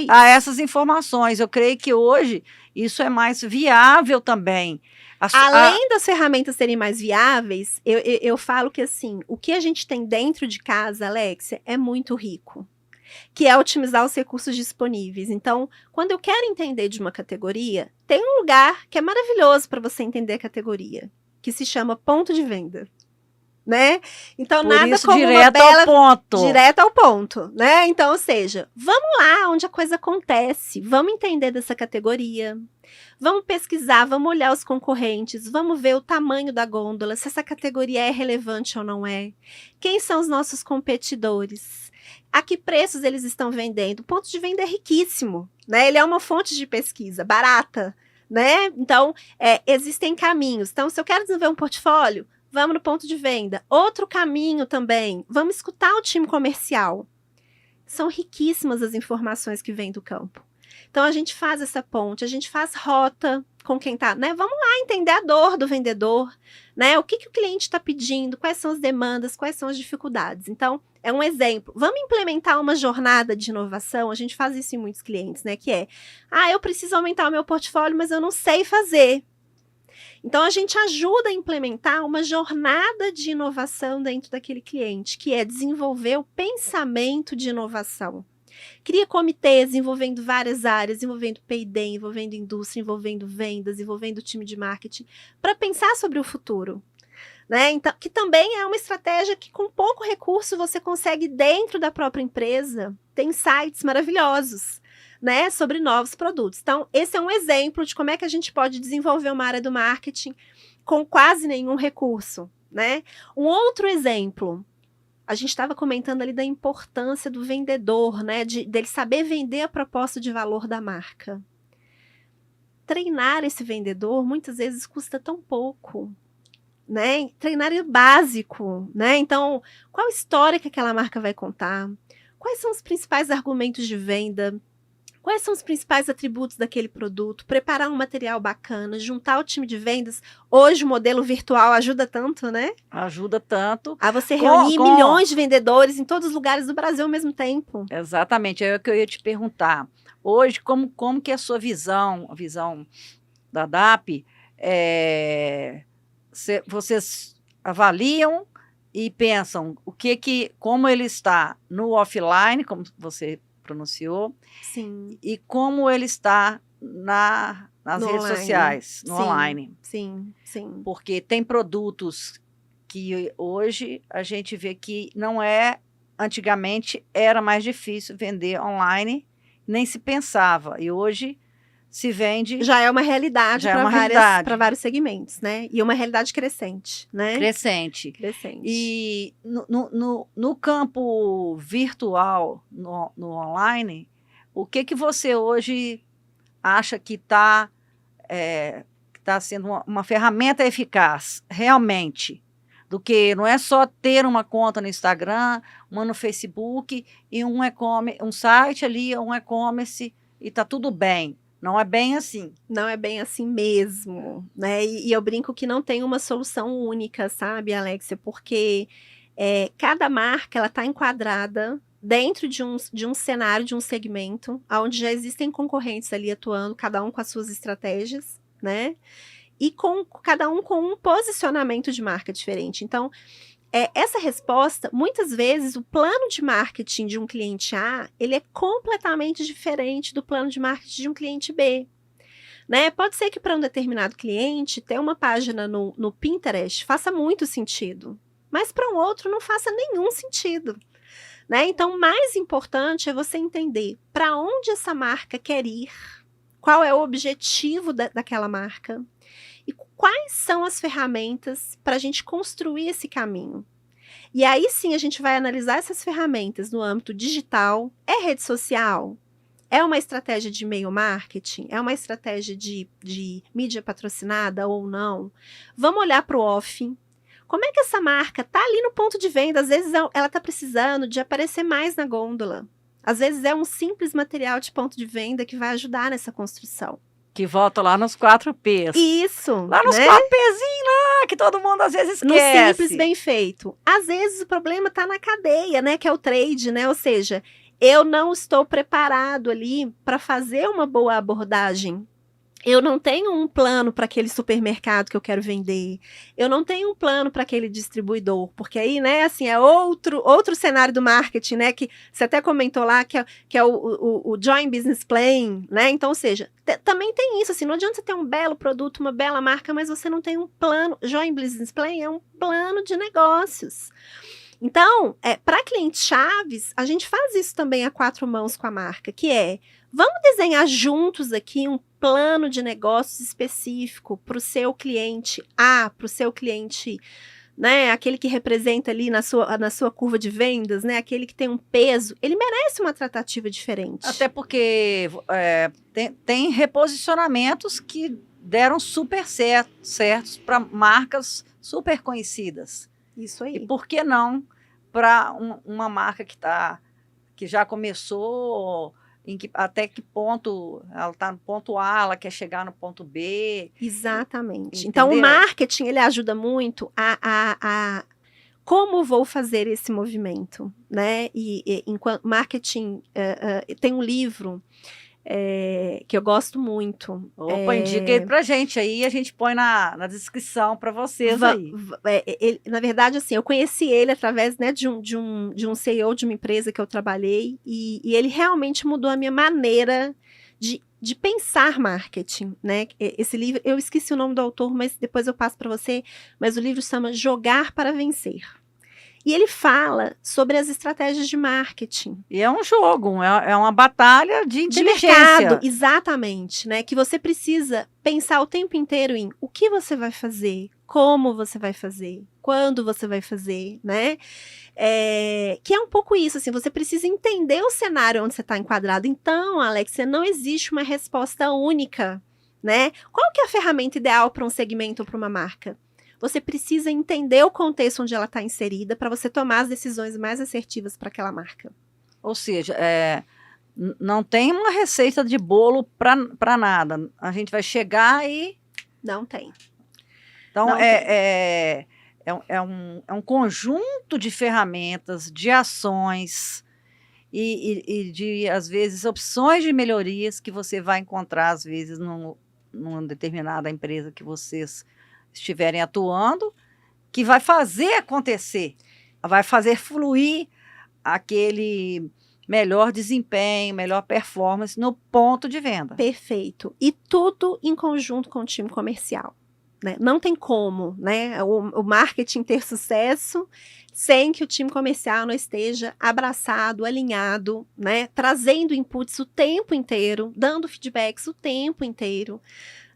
a essas informações. Eu creio que hoje isso é mais viável também. Além das ferramentas serem mais viáveis, eu falo que assim, o que a gente tem dentro de casa, Alexia, é muito rico, que é otimizar os recursos disponíveis. Então, quando eu quero entender de uma categoria, tem um lugar que é maravilhoso para você entender a categoria, que se chama ponto de venda. Né? Então, por nada isso, como direto uma bela... ao ponto. Direto ao ponto, né? Então, ou seja, vamos lá onde a coisa acontece, vamos entender dessa categoria, vamos pesquisar, vamos olhar os concorrentes, vamos ver o tamanho da gôndola, se essa categoria é relevante ou não é, quem são os nossos competidores, a que preços eles estão vendendo. O ponto de venda é riquíssimo, né? Ele é uma fonte de pesquisa barata, né? Então, existem caminhos. Então, se eu quero desenvolver um portfólio, vamos no ponto de venda. Outro caminho também, vamos escutar o time comercial. São riquíssimas as informações que vêm do campo. Então, a gente faz essa ponte, a gente faz rota com quem está, né? Vamos lá entender a dor do vendedor, né? O que o cliente está pedindo, quais são as demandas, quais são as dificuldades. Então, é um exemplo. Vamos implementar uma jornada de inovação? A gente faz isso em muitos clientes, né? Que eu preciso aumentar o meu portfólio, mas eu não sei fazer. Então, a gente ajuda a implementar uma jornada de inovação dentro daquele cliente, que é desenvolver o pensamento de inovação. Cria comitês envolvendo várias áreas, envolvendo P&D, envolvendo indústria, envolvendo vendas, envolvendo o time de marketing, para pensar sobre o futuro. Né? Então, que também é uma estratégia que com pouco recurso você consegue, dentro da própria empresa, ter insights maravilhosos, né, sobre novos produtos. Então, esse é um exemplo de como é que a gente pode desenvolver uma área do marketing com quase nenhum recurso. Né? Um outro exemplo, a gente estava comentando ali da importância do vendedor, né, dele saber vender a proposta de valor da marca. Treinar esse vendedor muitas vezes custa tão pouco. Né? Treinar é básico, né? Então, qual história que aquela marca vai contar? Quais são os principais argumentos de venda? Quais são os principais atributos daquele produto? Preparar um material bacana, juntar o time de vendas. Hoje o modelo virtual ajuda tanto, né? Ajuda tanto. A você reunir milhões de vendedores em todos os lugares do Brasil ao mesmo tempo. Exatamente, é o que eu ia te perguntar. Hoje, como que é a sua visão, a visão da DAP, vocês avaliam e pensam como ele está no offline, como você pronunciou, sim, e como ele está nas redes sociais, no online. Sim, sim. Porque tem produtos que hoje a gente vê que antigamente era mais difícil vender online, nem se pensava, e hoje se vende... Já é uma realidade para vários segmentos, né? E uma realidade crescente, né? Crescente. E no campo virtual, no online, o que você hoje acha que está sendo uma ferramenta eficaz, realmente? Do que não é só ter uma conta no Instagram, uma no Facebook, e um site ali, um e-commerce, e está tudo bem. Não é bem assim. Não é bem assim mesmo, né? E eu brinco que não tem uma solução única, sabe, Alexia? Porque cada marca, ela está enquadrada dentro de um cenário, de um segmento, onde já existem concorrentes ali atuando, cada um com as suas estratégias, né? E cada um com um posicionamento de marca diferente. Então, essa resposta, muitas vezes, o plano de marketing de um cliente A, ele é completamente diferente do plano de marketing de um cliente B. Né? Pode ser que para um determinado cliente, ter uma página no Pinterest faça muito sentido, mas para um outro não faça nenhum sentido. Né? Então, o mais importante é você entender para onde essa marca quer ir, qual é o objetivo daquela marca, e quais são as ferramentas para a gente construir esse caminho. E aí sim a gente vai analisar essas ferramentas no âmbito digital. É rede social? É uma estratégia de e-mail marketing? É uma estratégia de mídia patrocinada ou não? Vamos olhar para o off. Como é que essa marca está ali no ponto de venda? Às vezes ela está precisando de aparecer mais na gôndola. Às vezes é um simples material de ponto de venda que vai ajudar nessa construção. Que volta lá nos 4Ps. Isso. Lá nos 4Pzinhos lá, que todo mundo às vezes esquece. No simples bem feito. Às vezes o problema está na cadeia, né? Que é o trade, né? Ou seja, eu não estou preparado ali para fazer uma boa abordagem. Eu não tenho um plano para aquele supermercado que eu quero vender. Eu não tenho um plano para aquele distribuidor. Porque aí, né, assim, é outro cenário do marketing, né? Que você até comentou lá, que é o Joint Business Plan, né? Então, ou seja, também tem isso, assim, não adianta você ter um belo produto, uma bela marca, mas você não tem um plano. Joint Business Plan é um plano de negócios. Então, para clientes chaves, a gente faz isso também a 4 mãos com a marca, que é, vamos desenhar juntos aqui um plano de negócios específico para o seu cliente A, para o seu cliente, né, aquele que representa ali na sua curva de vendas, né, aquele que tem um peso, ele merece uma tratativa diferente. Até porque tem reposicionamentos que deram super certos para marcas super conhecidas. Isso aí. E por que não para uma marca que já começou, até que ponto ela está no ponto A, ela quer chegar no ponto B. Exatamente. Entendeu? Então, o marketing, ele ajuda muito a como vou fazer esse movimento, né? E enquanto marketing, tem um livro que eu gosto muito. Opa, indica aí pra gente aí, a gente põe na descrição para vocês aí. Na verdade, assim, eu conheci ele através, né, de um CEO de uma empresa que eu trabalhei, e ele realmente mudou a minha maneira de pensar marketing, né? Esse livro, eu esqueci o nome do autor, mas depois eu passo para você, mas o livro se chama Jogar para Vencer. E ele fala sobre as estratégias de marketing. E é um jogo, é uma batalha de inteligência. Mercado, exatamente, né? Que você precisa pensar o tempo inteiro em o que você vai fazer, como você vai fazer, quando você vai fazer, né? Que é um pouco isso, assim, você precisa entender o cenário onde você está enquadrado. Então, Alexia, não existe uma resposta única, né? Qual que é a ferramenta ideal para um segmento ou para uma marca? Você precisa entender o contexto onde ela está inserida para você tomar as decisões mais assertivas para aquela marca. Ou seja, não tem uma receita de bolo para nada. A gente vai chegar e... Não tem. Então, é um conjunto de ferramentas, de ações e de, às vezes, opções de melhorias que você vai encontrar, às vezes, numa determinada empresa que vocês estiverem atuando, que vai fazer acontecer, vai fazer fluir aquele melhor desempenho, melhor performance no ponto de venda. Perfeito. E tudo em conjunto com o time comercial. Né? Não tem como, né, o marketing ter sucesso sem que o time comercial não esteja abraçado, alinhado, né, trazendo inputs o tempo inteiro, dando feedbacks o tempo inteiro.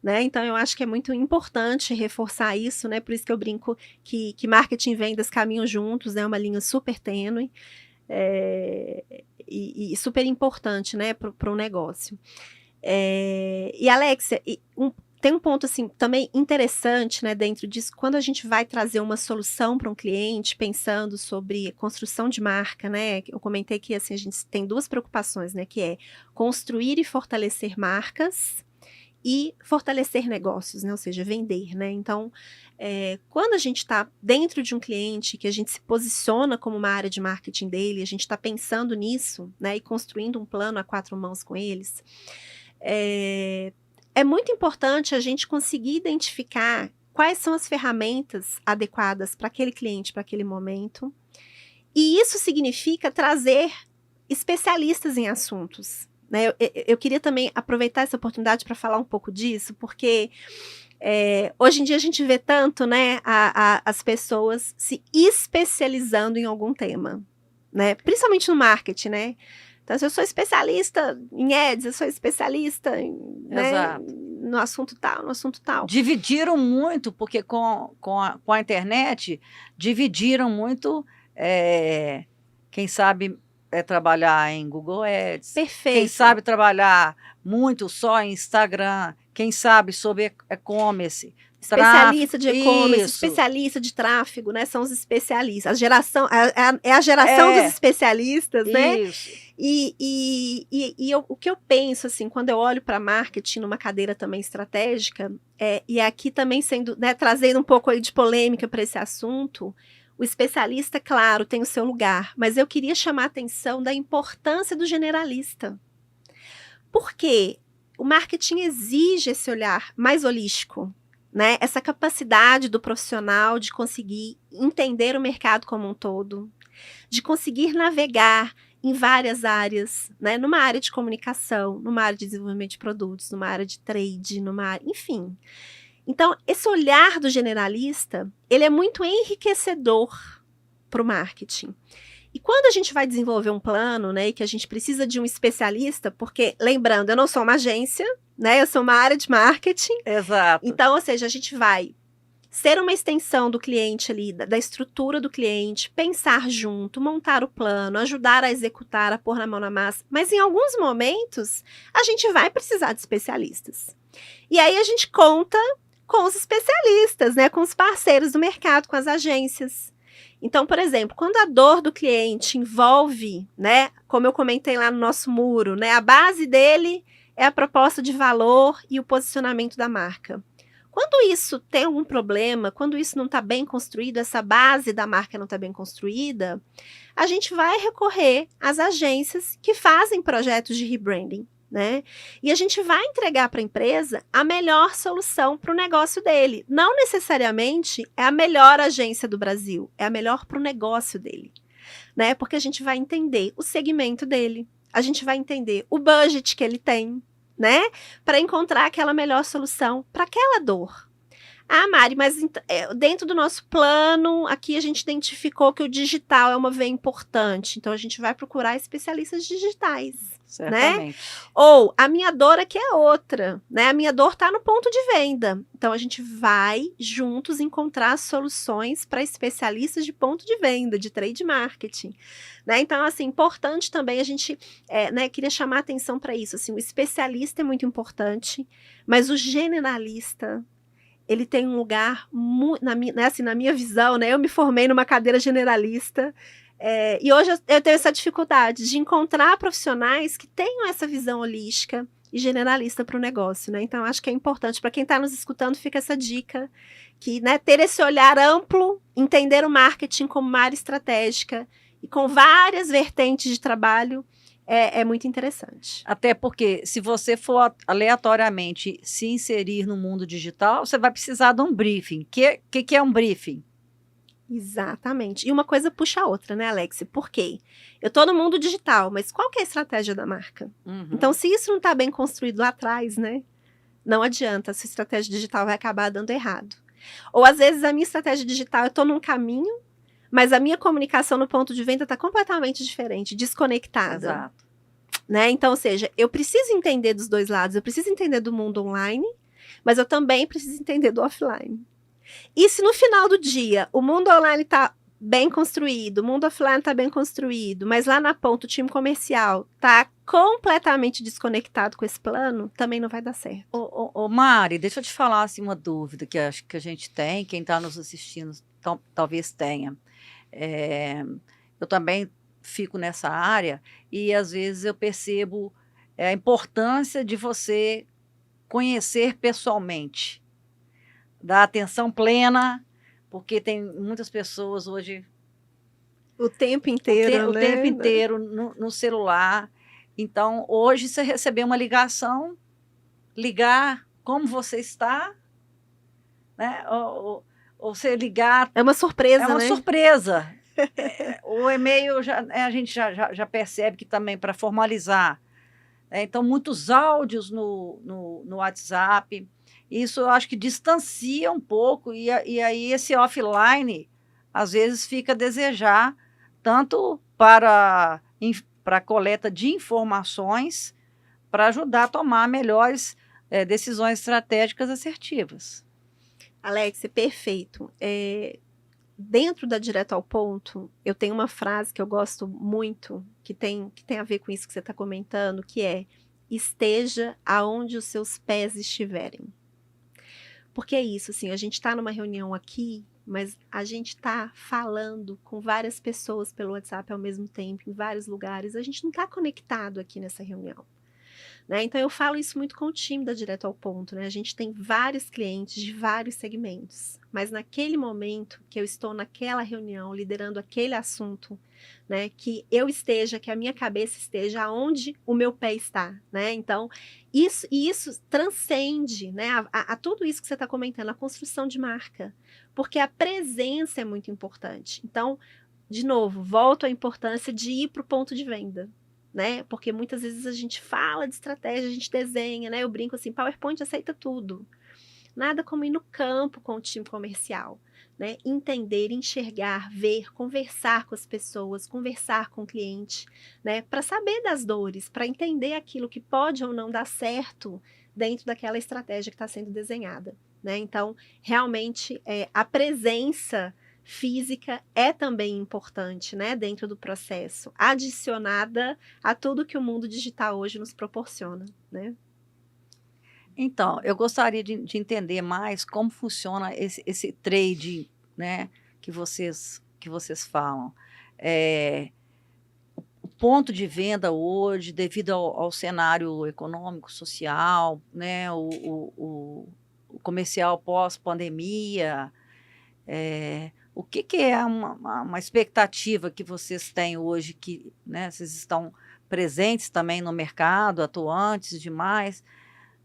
Né? Então, eu acho que é muito importante reforçar isso, né? Por isso que eu brinco que marketing e vendas caminham juntos, é, né? Uma linha super tênue e super importante, né? Para um negócio. E, Alexia, tem um ponto assim, também interessante, né, dentro disso, quando a gente vai trazer uma solução para um cliente, pensando sobre construção de marca, né? Eu comentei que assim, a gente tem duas preocupações, né? Que é construir e fortalecer marcas e fortalecer negócios, né? Ou seja, vender, né? Então, quando a gente está dentro de um cliente, que a gente se posiciona como uma área de marketing dele, a gente está pensando nisso, né? E construindo um plano a 4 mãos com eles, é muito importante a gente conseguir identificar quais são as ferramentas adequadas para aquele cliente, para aquele momento. E isso significa trazer especialistas em assuntos. Né? Eu queria também aproveitar essa oportunidade para falar um pouco disso, porque hoje em dia a gente vê tanto, né, as pessoas se especializando em algum tema, né? Principalmente no marketing, né? Então, se eu sou especialista em ads, eu sou especialista né, no assunto tal, no assunto tal. Dividiram muito, porque com a internet, dividiram muito, quem sabe trabalhar em Google Ads. Perfeito. Quem sabe trabalhar muito só em Instagram, quem sabe sobre e-commerce. Especialista de e-commerce, especialista de tráfego, né? São os especialistas. A geração dos especialistas, né? Isso. O que eu penso, assim, quando eu olho para marketing numa cadeira também estratégica, e aqui também sendo, né, trazendo um pouco aí de polêmica para esse assunto, o especialista, claro, tem o seu lugar, mas eu queria chamar a atenção da importância do generalista. Por quê? O marketing exige esse olhar mais holístico, né? Essa capacidade do profissional de conseguir entender o mercado como um todo, de conseguir navegar em várias áreas, né? Numa área de comunicação, numa área de desenvolvimento de produtos, numa área de trade, enfim. Então, esse olhar do generalista, ele é muito enriquecedor para o marketing. E quando a gente vai desenvolver um plano, né, e que a gente precisa de um especialista, porque, lembrando, eu não sou uma agência, né, eu sou uma área de marketing. Exato. Então, ou seja, a gente vai ser uma extensão do cliente ali, da estrutura do cliente, pensar junto, montar o plano, ajudar a executar, a pôr na mão na massa. Mas em alguns momentos, a gente vai precisar de especialistas. E aí a gente conta com os especialistas, né, com os parceiros do mercado, com as agências. Então, por exemplo, quando a dor do cliente envolve, né, como eu comentei lá no nosso muro, né, a base dele é a proposta de valor e o posicionamento da marca. Quando isso tem algum problema, quando isso não está bem construído, essa base da marca não está bem construída, a gente vai recorrer às agências que fazem projetos de rebranding, né? E a gente vai entregar para a empresa a melhor solução para o negócio dele. Não necessariamente é a melhor agência do Brasil, é a melhor para o negócio dele, né? Porque a gente vai entender o segmento dele, a gente vai entender o budget que ele tem, né? Para encontrar aquela melhor solução para aquela dor. Ah, Mari, mas dentro do nosso plano, aqui a gente identificou que o digital é uma veia importante. Então, a gente vai procurar especialistas digitais, Certamente. né? Ou, a minha dor aqui é outra, né? A minha dor está no ponto de venda. Então, a gente vai juntos encontrar soluções para especialistas de ponto de venda, de trade marketing, né? Então, assim, importante também a gente, né, queria chamar a atenção para isso. Assim, o especialista é muito importante, mas o generalista, ele tem um lugar, na minha visão, né? Eu me formei numa cadeira generalista, e hoje eu tenho essa dificuldade de encontrar profissionais que tenham essa visão holística e generalista para o negócio, né? Então, acho que é importante, para quem está nos escutando, fica essa dica, que, né, ter esse olhar amplo, entender o marketing como uma área estratégica e com várias vertentes de trabalho, é muito interessante. Até porque, se você for aleatoriamente se inserir no mundo digital, você vai precisar de um briefing. O que é um briefing? Exatamente. E uma coisa puxa a outra, né, Alex? Por quê? Eu estou no mundo digital, mas qual que é a estratégia da marca? Uhum. Então, se isso não está bem construído lá atrás, né? Não adianta, essa estratégia digital vai acabar dando errado. Ou, às vezes, a minha estratégia digital, eu estou num caminho, mas a minha comunicação no ponto de venda está completamente diferente, desconectada. Exato. Né? Então, ou seja, eu preciso entender dos dois lados, eu preciso entender do mundo online, mas eu também preciso entender do offline. E se no final do dia o mundo online está bem construído, o mundo offline está bem construído, mas lá na ponta o time comercial está completamente desconectado com esse plano, também não vai dar certo. Ô, Mari, deixa eu te falar assim, uma dúvida que acho que a gente tem, quem está nos assistindo talvez tenha. Eu também fico nessa área e às vezes eu percebo a importância de você conhecer pessoalmente, dar atenção plena, porque tem muitas pessoas hoje o tempo inteiro, o tempo inteiro no celular. Então, hoje você receber uma ligação, ligar como você está, né? Ou você ligar, é uma surpresa, é uma né? surpresa. O e-mail a gente já percebe que também para formalizar. Então, muitos áudios no WhatsApp. Isso eu acho que distancia um pouco, e aí esse offline, às vezes, fica a desejar, tanto para a coleta de informações, para ajudar a tomar melhores decisões estratégicas assertivas. Alex, é perfeito. Dentro da Direto ao Ponto, eu tenho uma frase que eu gosto muito, que tem a ver com isso que você está comentando, que é: esteja aonde os seus pés estiverem. Porque é isso, assim, a gente está numa reunião aqui, mas a gente está falando com várias pessoas pelo WhatsApp ao mesmo tempo, em vários lugares, a gente não está conectado aqui nessa reunião. Né? Então, eu falo isso muito com o time da Direto ao Ponto, né? A gente tem vários clientes de vários segmentos, mas naquele momento que eu estou naquela reunião, liderando aquele assunto, né? Que eu esteja, que a minha cabeça esteja onde o meu pé está, né? Então, isso transcende, né? A tudo isso que você está comentando, a construção de marca, porque a presença é muito importante. Então, de novo, volto à importância de ir para o ponto de venda. Né? Porque muitas vezes a gente fala de estratégia, a gente desenha, né? Eu brinco assim, PowerPoint aceita tudo. Nada como ir no campo com o time comercial, né? Entender, enxergar, ver, conversar com as pessoas, conversar com o cliente, né? Para saber das dores, para entender aquilo que pode ou não dar certo dentro daquela estratégia que está sendo desenhada, né? Então, realmente, a presença física é também importante, né, dentro do processo, adicionada a tudo que o mundo digital hoje nos proporciona, né? Então, eu gostaria de entender mais como funciona esse trade, né, que vocês falam. O ponto de venda hoje, devido ao cenário econômico, social, né, o comercial pós-pandemia, o que é uma expectativa que vocês têm hoje, que, né, vocês estão presentes também no mercado, atuantes demais.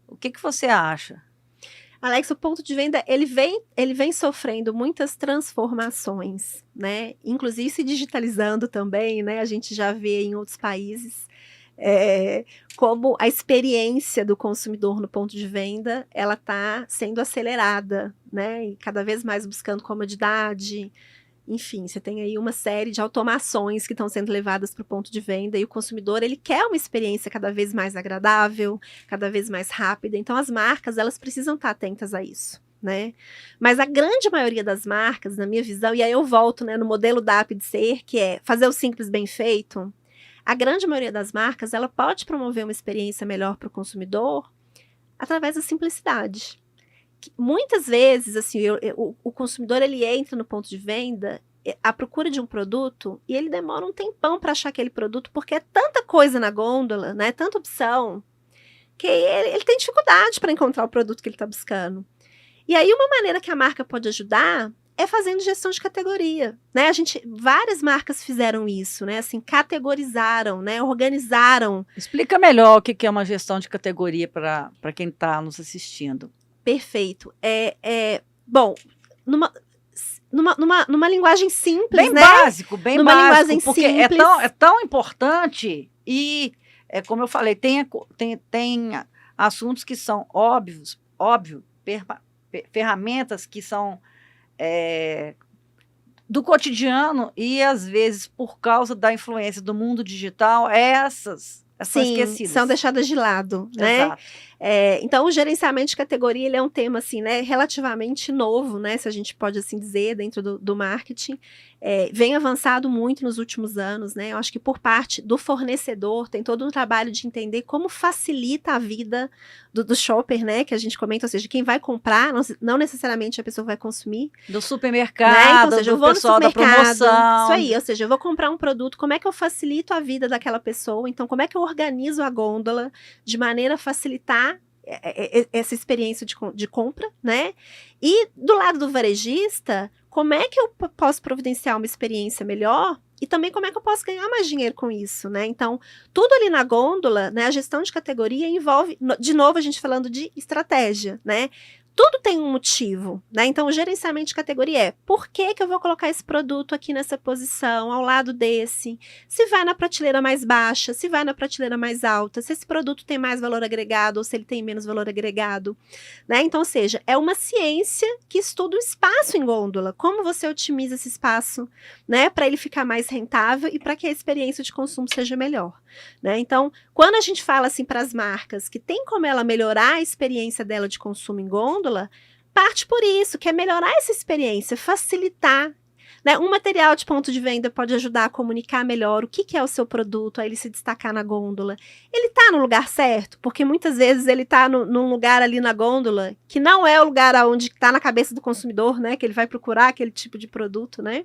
O que você acha? Alex, o ponto de venda, ele vem sofrendo muitas transformações, né? Inclusive se digitalizando também, né? A gente já vê em outros países como a experiência do consumidor no ponto de venda, ela está sendo acelerada, né? E cada vez mais buscando comodidade. Enfim, você tem aí uma série de automações que estão sendo levadas para o ponto de venda e o consumidor, ele quer uma experiência cada vez mais agradável, cada vez mais rápida. Então, as marcas, elas precisam estar atentas a isso, né? Mas a grande maioria das marcas, na minha visão, e aí eu volto, né, no modelo DAP de ser, que é fazer o simples bem feito, a grande maioria das marcas, ela pode promover uma experiência melhor para o consumidor através da simplicidade. Muitas vezes, assim, o consumidor, ele entra no ponto de venda à procura de um produto e ele demora um tempão para achar aquele produto, porque é tanta coisa na gôndola, né, tanta opção, que ele tem dificuldade para encontrar o produto que ele está buscando. E aí, uma maneira que a marca pode ajudar é fazendo gestão de categoria, né? Várias marcas fizeram isso, né? Assim, categorizaram, né? Organizaram. Explica melhor o que é uma gestão de categoria para quem está nos assistindo. Perfeito. Bom, numa linguagem simples, bem né? Básico, bem numa básico, linguagem porque simples. É tão importante e, como eu falei, tem assuntos que são óbvios, ferramentas que são do cotidiano e, às vezes, por causa da influência do mundo digital, essas são esquecidas. São deixadas de lado, né? Exato. Então, o gerenciamento de categoria, ele é um tema, assim, né, relativamente novo, né, se a gente pode assim dizer, dentro do marketing. Vem avançado muito nos últimos anos, né? Eu acho que por parte do fornecedor tem todo um trabalho de entender como facilita a vida do shopper, né? Que a gente comenta, ou seja, quem vai comprar, não necessariamente a pessoa vai consumir. Do supermercado, né? Então, ou seja, do eu vou pessoal no supermercado, da promoção. Isso aí, ou seja, eu vou comprar um produto, como é que eu facilito a vida daquela pessoa? Então, como é que eu organizo a gôndola de maneira a facilitar essa experiência de compra, né? E do lado do varejista, como é que eu posso providenciar uma experiência melhor e também como é que eu posso ganhar mais dinheiro com isso, né? Então, tudo ali na gôndola, né? A gestão de categoria envolve, de novo, a gente falando de estratégia, né? Tudo tem um motivo, né? Então, o gerenciamento de categoria por que eu vou colocar esse produto aqui nessa posição, ao lado desse? Se vai na prateleira mais baixa, se vai na prateleira mais alta, se esse produto tem mais valor agregado ou se ele tem menos valor agregado, né? Então, ou seja, é uma ciência que estuda o espaço em gôndola, como você otimiza esse espaço, né? Para ele ficar mais rentável e para que a experiência de consumo seja melhor, né? Então, quando a gente fala assim para as marcas que tem como ela melhorar a experiência dela de consumo em gôndola, parte por isso, que é melhorar essa experiência, facilitar, né? Um material de ponto de venda pode ajudar a comunicar melhor o que é o seu produto, a ele se destacar na gôndola. Ele está no lugar certo? Porque muitas vezes ele está num lugar ali na gôndola que não é o lugar onde está na cabeça do consumidor, né? Que ele vai procurar aquele tipo de produto, né?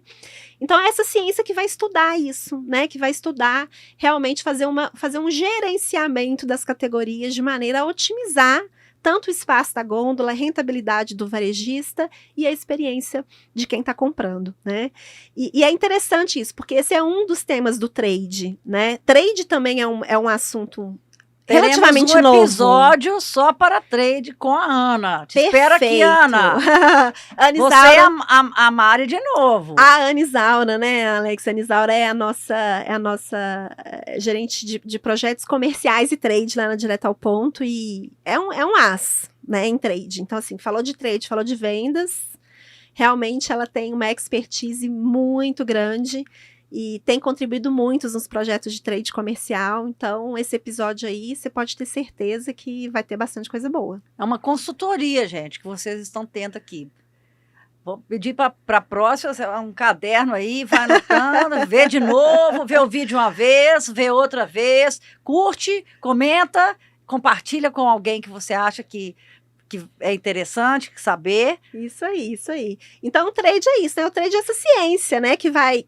Então, é essa ciência que vai estudar isso, né? Que vai estudar realmente fazer um gerenciamento das categorias de maneira a otimizar tanto o espaço da gôndola, a rentabilidade do varejista e a experiência de quem está comprando, né? E é interessante isso, porque esse é um dos temas do trade, né? Trade também é um assunto relativamente novo. Teremos um episódio só para trade com a Ana. Te espero aqui, Ana. Anisaura, você é a Mari de novo. A Anisaura, né, Alex? A Anisaura é a nossa gerente de projetos comerciais e trade lá na Direto ao Ponto e é um as, né, em trade. Então, assim, falou de trade, falou de vendas, realmente ela tem uma expertise muito grande e tem contribuído muito nos projetos de trade comercial. Então, esse episódio aí, você pode ter certeza que vai ter bastante coisa boa. É uma consultoria, gente, que vocês estão tendo aqui. Vou pedir para a próxima, um caderno aí, vai anotando, vê de novo, vê o vídeo uma vez, vê outra vez, curte, comenta, compartilha com alguém que você acha que é interessante saber. Isso aí. Então, o trade é isso, né? O trade é essa ciência, né? Que vai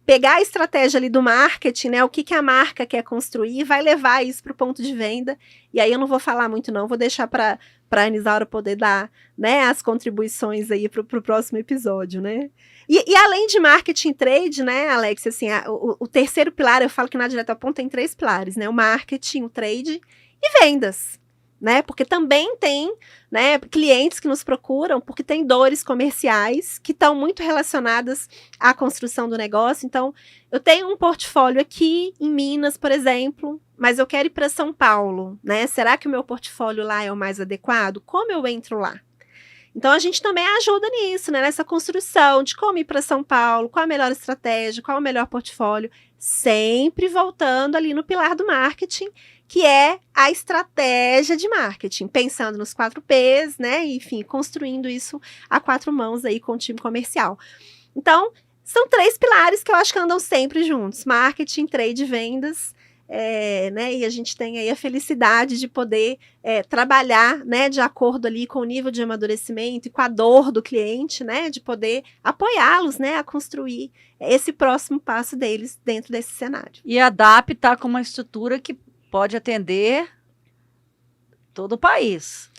pegar a estratégia ali do marketing, né? O que a marca quer construir, vai levar isso para o ponto de venda. E aí eu não vou falar muito, não. Vou deixar para a Anisaura poder dar, né, as contribuições aí para o próximo episódio, né? E além de marketing e trade, né, Alex, assim, o terceiro pilar, eu falo que na Direto ao Ponto tem 3 pilares, né, o marketing, o trade e vendas, né, porque também tem, né, clientes que nos procuram porque tem dores comerciais que estão muito relacionadas à construção do negócio. Então, eu tenho um portfólio aqui em Minas, por exemplo, mas eu quero ir para São Paulo, né, será que o meu portfólio lá é o mais adequado? Como eu entro lá? Então, a gente também ajuda nisso, né? Nessa construção de como ir para São Paulo, qual a melhor estratégia, qual o melhor portfólio, sempre voltando ali no pilar do marketing, que é a estratégia de marketing, pensando nos 4 Ps, né? Enfim, construindo isso a 4 mãos aí com o time comercial. Então, são 3 pilares que eu acho que andam sempre juntos: marketing, trade, vendas. Né, e a gente tem aí a felicidade de poder trabalhar, né, de acordo ali com o nível de amadurecimento e com a dor do cliente, né, de poder apoiá-los, né, a construir esse próximo passo deles dentro desse cenário. E a DAP está com uma estrutura que pode atender todo o país.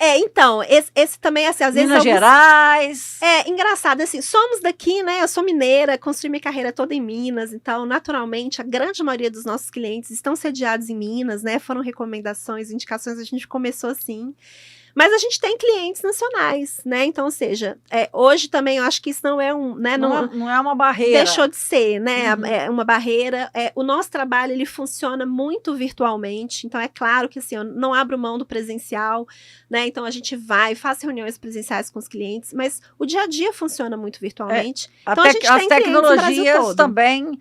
Então, esse também, assim, às vezes... Minas Gerais. Engraçado, assim, somos daqui, né, eu sou mineira, construí minha carreira toda em Minas, então, naturalmente, a grande maioria dos nossos clientes estão sediados em Minas, né, foram recomendações, indicações, a gente começou assim. Mas a gente tem clientes nacionais, né? Então, ou seja, hoje também eu acho que isso não é né? Não é uma barreira. Deixou de ser, né? Uhum. É uma barreira. O nosso trabalho, ele funciona muito virtualmente. Então, é claro que assim, eu não abro mão do presencial, né? Então, a gente faz reuniões presenciais com os clientes, mas o dia a dia funciona muito virtualmente. Então, a gente tem as tecnologias também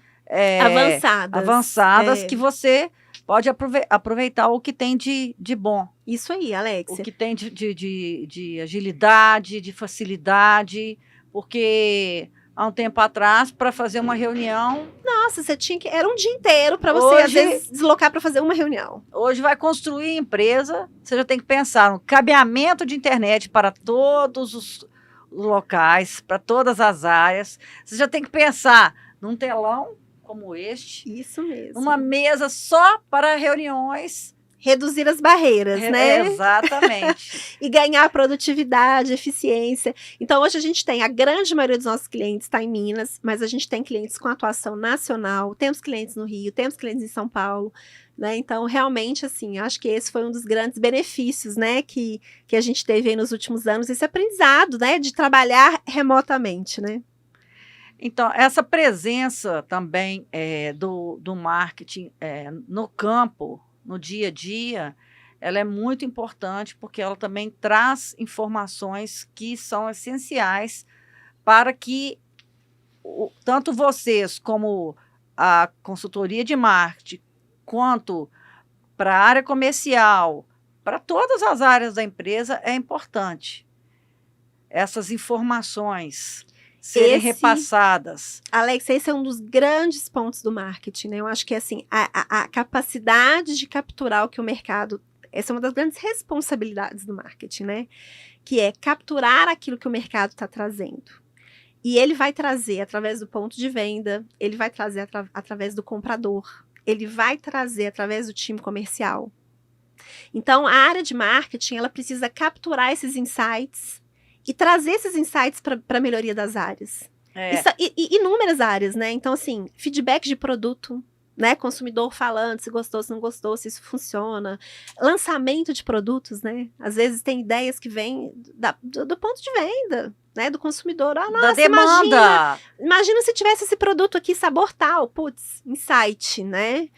avançadas que você pode aproveitar o que tem de bom. Isso aí, Alex. O que tem de agilidade, de facilidade, porque há um tempo atrás, para fazer uma reunião... Nossa, era um dia inteiro para você, às vezes, deslocar para fazer uma reunião. Hoje vai construir empresa, você já tem que pensar no cabeamento de internet para todos os locais, para todas as áreas. Você já tem que pensar num telão como este. Isso mesmo. Uma mesa só para reuniões. Reduzir as barreiras, né? Exatamente. E ganhar produtividade, eficiência. Então, hoje a gente tem, a grande maioria dos nossos clientes está em Minas, mas a gente tem clientes com atuação nacional, temos clientes no Rio, temos clientes em São Paulo, né? Então, realmente, assim, acho que esse foi um dos grandes benefícios, né, que a gente teve aí nos últimos anos, esse aprendizado, né, de trabalhar remotamente, né? Então, essa presença também do marketing no campo, no dia a dia, ela é muito importante porque ela também traz informações que são essenciais para que tanto vocês como a consultoria de marketing, quanto para a área comercial, para todas as áreas da empresa, é importante essas informações serem repassadas. Alex, esse é um dos grandes pontos do marketing, né? Eu acho que assim, a capacidade de capturar o que o mercado... Essa é uma das grandes responsabilidades do marketing, né? Que é capturar aquilo que o mercado está trazendo. E ele vai trazer através do ponto de venda, ele vai trazer através do comprador, ele vai trazer através do time comercial. Então, a área de marketing, ela precisa capturar esses insights e trazer esses insights para a melhoria das áreas. E inúmeras áreas, né? Então, assim, feedback de produto, né? Consumidor falando se gostou, se não gostou, se isso funciona. Lançamento de produtos, né? Às vezes tem ideias que vêm do ponto de venda, né? Do consumidor. Ah, nossa, da demanda. Imagina se tivesse esse produto aqui, sabor tal. Putz, insight, né?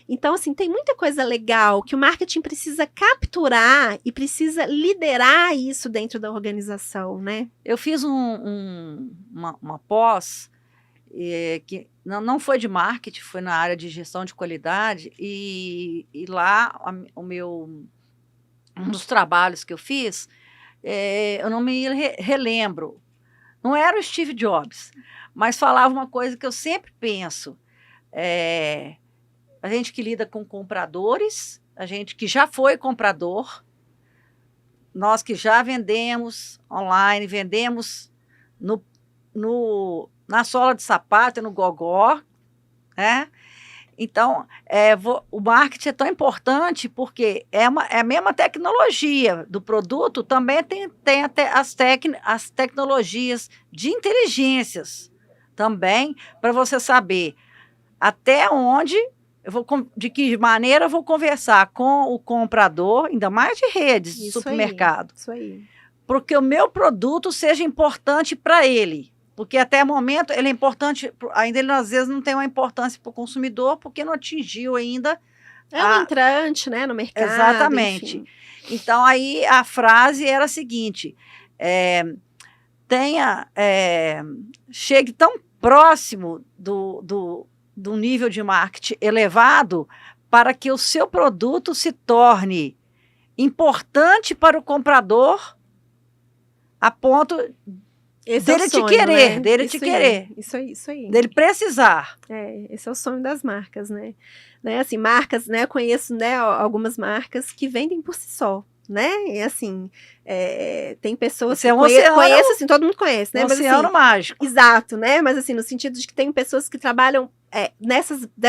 Então, assim, tem muita coisa legal que o marketing precisa capturar e precisa liderar isso dentro da organização, né? Eu fiz uma pós que não foi de marketing, foi na área de gestão de qualidade, e lá um dos trabalhos que eu fiz, eu não me relembro, não era o Steve Jobs, mas falava uma coisa que eu sempre penso, a gente que lida com compradores, a gente que já foi comprador, nós que já vendemos online, vendemos na sola de sapato, no gogó, né? Então, o marketing é tão importante porque é a mesma tecnologia do produto, também tem até as tecnologias de inteligências também, para você saber até onde, de que maneira eu vou conversar com o comprador, ainda mais de redes de supermercado. Isso aí. Porque o meu produto seja importante para ele. Porque até o momento ele é importante, ainda ele às vezes não tem uma importância para o consumidor, porque não atingiu ainda. É um entrante, né, no mercado. Exatamente. Enfim. Então aí a frase era a seguinte: chegue tão próximo do nível de marketing elevado para que o seu produto se torne importante para o comprador a ponto dele te querer, dele te querer. Isso aí. Dele precisar. Esse é o sonho das marcas, né? Assim, marcas, né? Eu conheço, né, algumas marcas que vendem por si só, né? E assim, tem pessoas que conheço, assim, todo mundo conhece, né? Um oceano mágico. Exato, né? Mas assim, no sentido de que tem pessoas que trabalham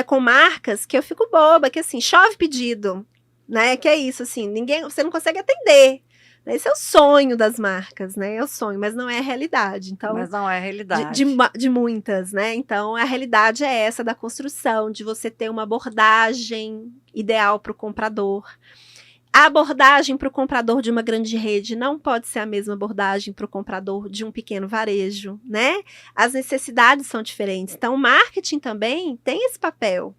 com marcas que eu fico boba, que assim, chove pedido, né? Que é isso, assim, você não consegue atender. Esse é o sonho das marcas, né? É o sonho, mas não é a realidade. Então, mas não é a realidade. De muitas, né? Então, a realidade é essa da construção, de você ter uma abordagem ideal para o comprador. A abordagem para o comprador de uma grande rede não pode ser a mesma abordagem para o comprador de um pequeno varejo, né? As necessidades são diferentes. Então, o marketing também tem esse papel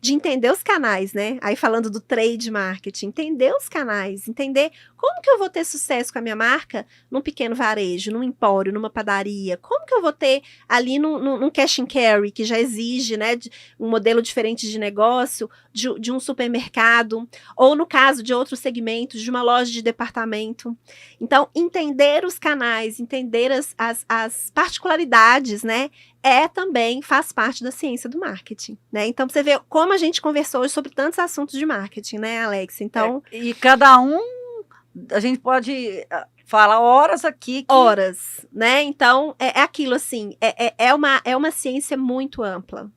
de entender os canais, né? Aí falando do trade marketing, entender os canais, entender como que eu vou ter sucesso com a minha marca num pequeno varejo, num empório, numa padaria, como que eu vou ter ali num cash and carry, que já exige, né, um modelo diferente de negócio, de um supermercado, ou no caso de outros segmentos, de uma loja de departamento. Então, entender os canais, entender as particularidades, né, também faz parte da ciência do marketing, né? Então, pra você ver como a gente conversou hoje sobre tantos assuntos de marketing, né, Alex? Então, e cada a gente pode falar horas aqui. Horas, né? Então, é aquilo assim, é uma ciência muito ampla,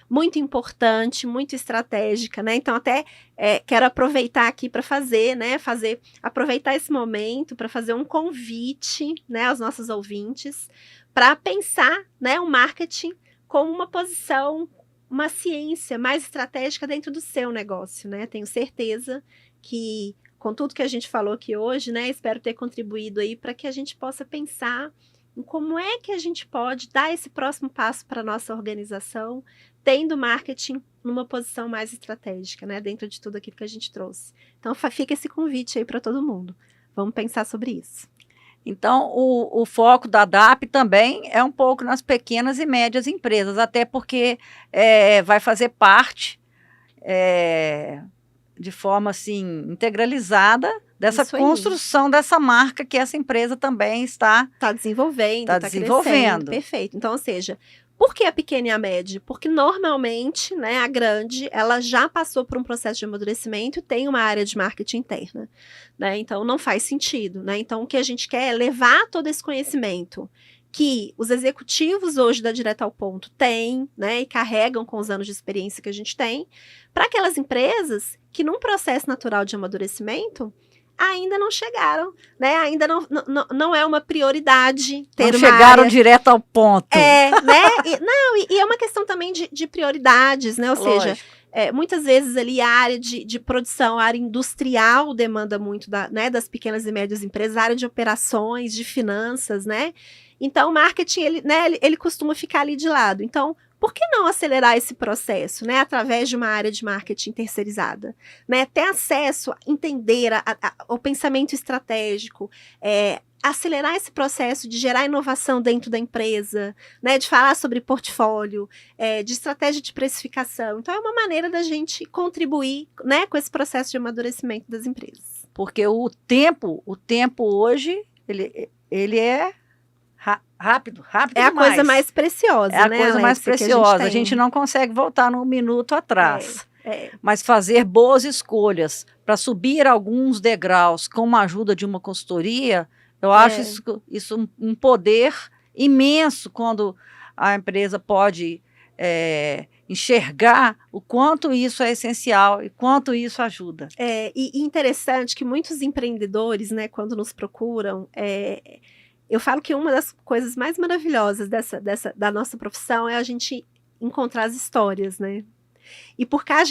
muito importante, muito estratégica, né? Então, até quero aproveitar aqui para aproveitar esse momento para fazer um convite, né, aos nossos ouvintes, para pensar, né, o marketing como uma posição, uma ciência mais estratégica dentro do seu negócio, né? Tenho certeza que, com tudo que a gente falou aqui hoje, né, espero ter contribuído aí para que a gente possa pensar em como é que a gente pode dar esse próximo passo para a nossa organização, tendo marketing numa posição mais estratégica, né, dentro de tudo aquilo que a gente trouxe. Então, fica esse convite aí para todo mundo. Vamos pensar sobre isso. Então, o foco da DAP também é um pouco nas pequenas e médias empresas, até porque vai fazer parte de forma assim integralizada dessa construção dessa marca que essa empresa também está desenvolvendo, está crescendo. Perfeito. Então, ou seja, por que a pequena e a média? Porque normalmente, né, a grande, ela já passou por um processo de amadurecimento e tem uma área de marketing interna, né? Então, não faz sentido, né? Então, o que a gente quer é levar todo esse conhecimento que os executivos hoje da Direto ao Ponto têm, né, e carregam com os anos de experiência que a gente tem, para aquelas empresas que num processo natural de amadurecimento ainda não chegaram, né? Ainda não é uma prioridade ter não uma chegaram área... direto ao ponto. Né? E é uma questão também de prioridades, né? Ou seja, muitas vezes ali a área de produção, a área industrial demanda muito das pequenas e médias empresas, a área de operações, de finanças, né? Então, o marketing, ele costuma ficar ali de lado. Então, por que não acelerar esse processo, né, através de uma área de marketing terceirizada? Né, ter acesso a entender o pensamento estratégico, acelerar esse processo de gerar inovação dentro da empresa, né, de falar sobre portfólio, de estratégia de precificação. Então, é uma maneira da gente contribuir, né, com esse processo de amadurecimento das empresas. Porque o tempo hoje, ele é rápido é demais. A coisa mais preciosa, a né, coisa Alex, mais preciosa. A gente não consegue voltar num minuto atrás. Mas fazer boas escolhas para subir alguns degraus com a ajuda de uma consultoria, eu acho isso um poder imenso quando a empresa pode enxergar o quanto isso é essencial e quanto isso ajuda. E interessante que muitos empreendedores, né, quando nos procuram, eu falo que uma das coisas mais maravilhosas da nossa profissão é a gente encontrar as histórias, né? E por trás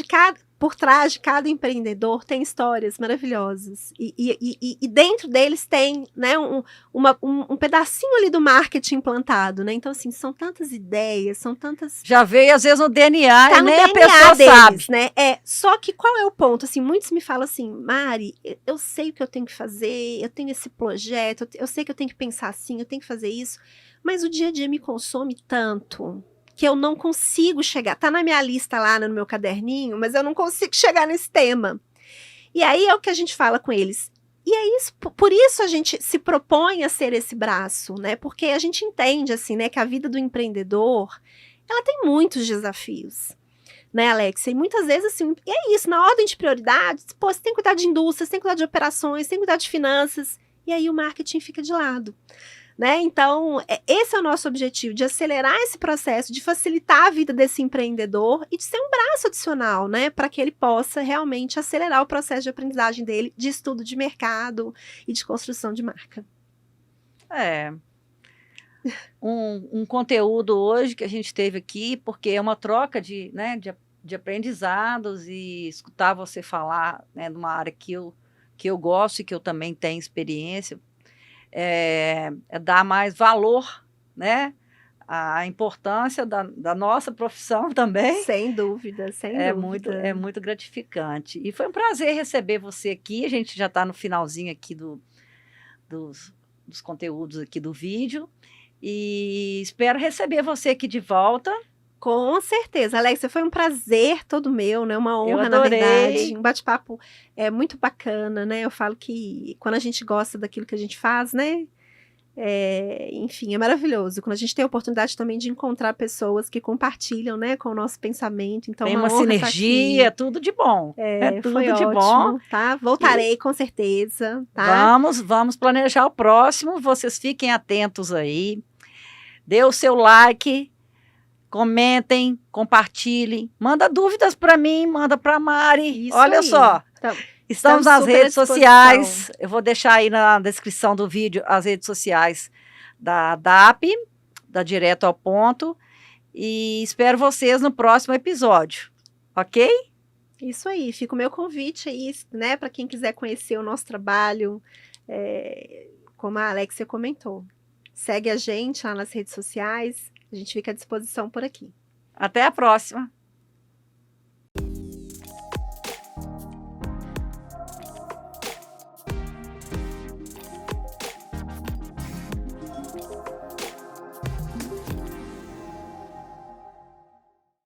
de cada empreendedor tem histórias maravilhosas. E dentro deles tem, né, um pedacinho ali do marketing implantado, né? Então, assim, são tantas ideias, são tantas... Já veio, às vezes, no DNA Tá e no nem DNA a pessoa deles, sabe. né? Só que qual é o ponto? Assim, muitos me falam assim, Mari, eu sei o que eu tenho que fazer, eu tenho esse projeto, eu sei que eu tenho que pensar assim, eu tenho que fazer isso, mas o dia a dia me consome tanto que eu não consigo chegar. Tá na minha lista lá no meu caderninho, mas eu não consigo chegar nesse tema. E aí é o que a gente fala com eles. E é isso, por isso a gente se propõe a ser esse braço, né? Porque a gente entende, assim, né, que a vida do empreendedor, ela tem muitos desafios, né, Alex? E muitas vezes, assim, e é isso, na ordem de prioridades, pô, você tem que cuidar de indústria, você tem que cuidar de operações, você tem que cuidar de finanças, e aí o marketing fica de lado. Né? Então, esse é o nosso objetivo, de acelerar esse processo, de facilitar a vida desse empreendedor e de ser um braço adicional, né? Para que ele possa realmente acelerar o processo de aprendizagem dele, de estudo de mercado e de construção de marca. Um conteúdo hoje que a gente teve aqui, porque é uma troca de aprendizados e escutar você falar, né, numa área que eu gosto e que eu também tenho experiência, dar mais valor, né, à importância da nossa profissão também. Sem dúvida, sem dúvida. É muito gratificante. E foi um prazer receber você aqui. A gente já está no finalzinho aqui dos conteúdos aqui do vídeo. E espero receber você aqui de volta. Com certeza, Alexia, foi um prazer todo meu, né? Uma honra, Eu adorei. Na verdade. Um bate-papo muito bacana, né? Eu falo que quando a gente gosta daquilo que a gente faz, né? Enfim, é maravilhoso. Quando a gente tem a oportunidade também de encontrar pessoas que compartilham, né, com o nosso pensamento. Então, tem uma sinergia, tudo de bom. Tudo foi de ótimo, bom. Tá? Voltarei com certeza, tá? Vamos planejar o próximo. Vocês fiquem atentos aí. Dê o seu like. Comentem, compartilhem, manda dúvidas para mim, manda para a Mari. Isso Olha aí. só, estamos nas redes sociais. Eu vou deixar aí na descrição do vídeo as redes sociais da DAP, da Direto ao Ponto, e espero vocês no próximo episódio, ok? Isso aí, fica o meu convite aí, né, para quem quiser conhecer o nosso trabalho, como a Alexia comentou. Segue a gente lá nas redes sociais. A gente fica à disposição por aqui. Até a próxima!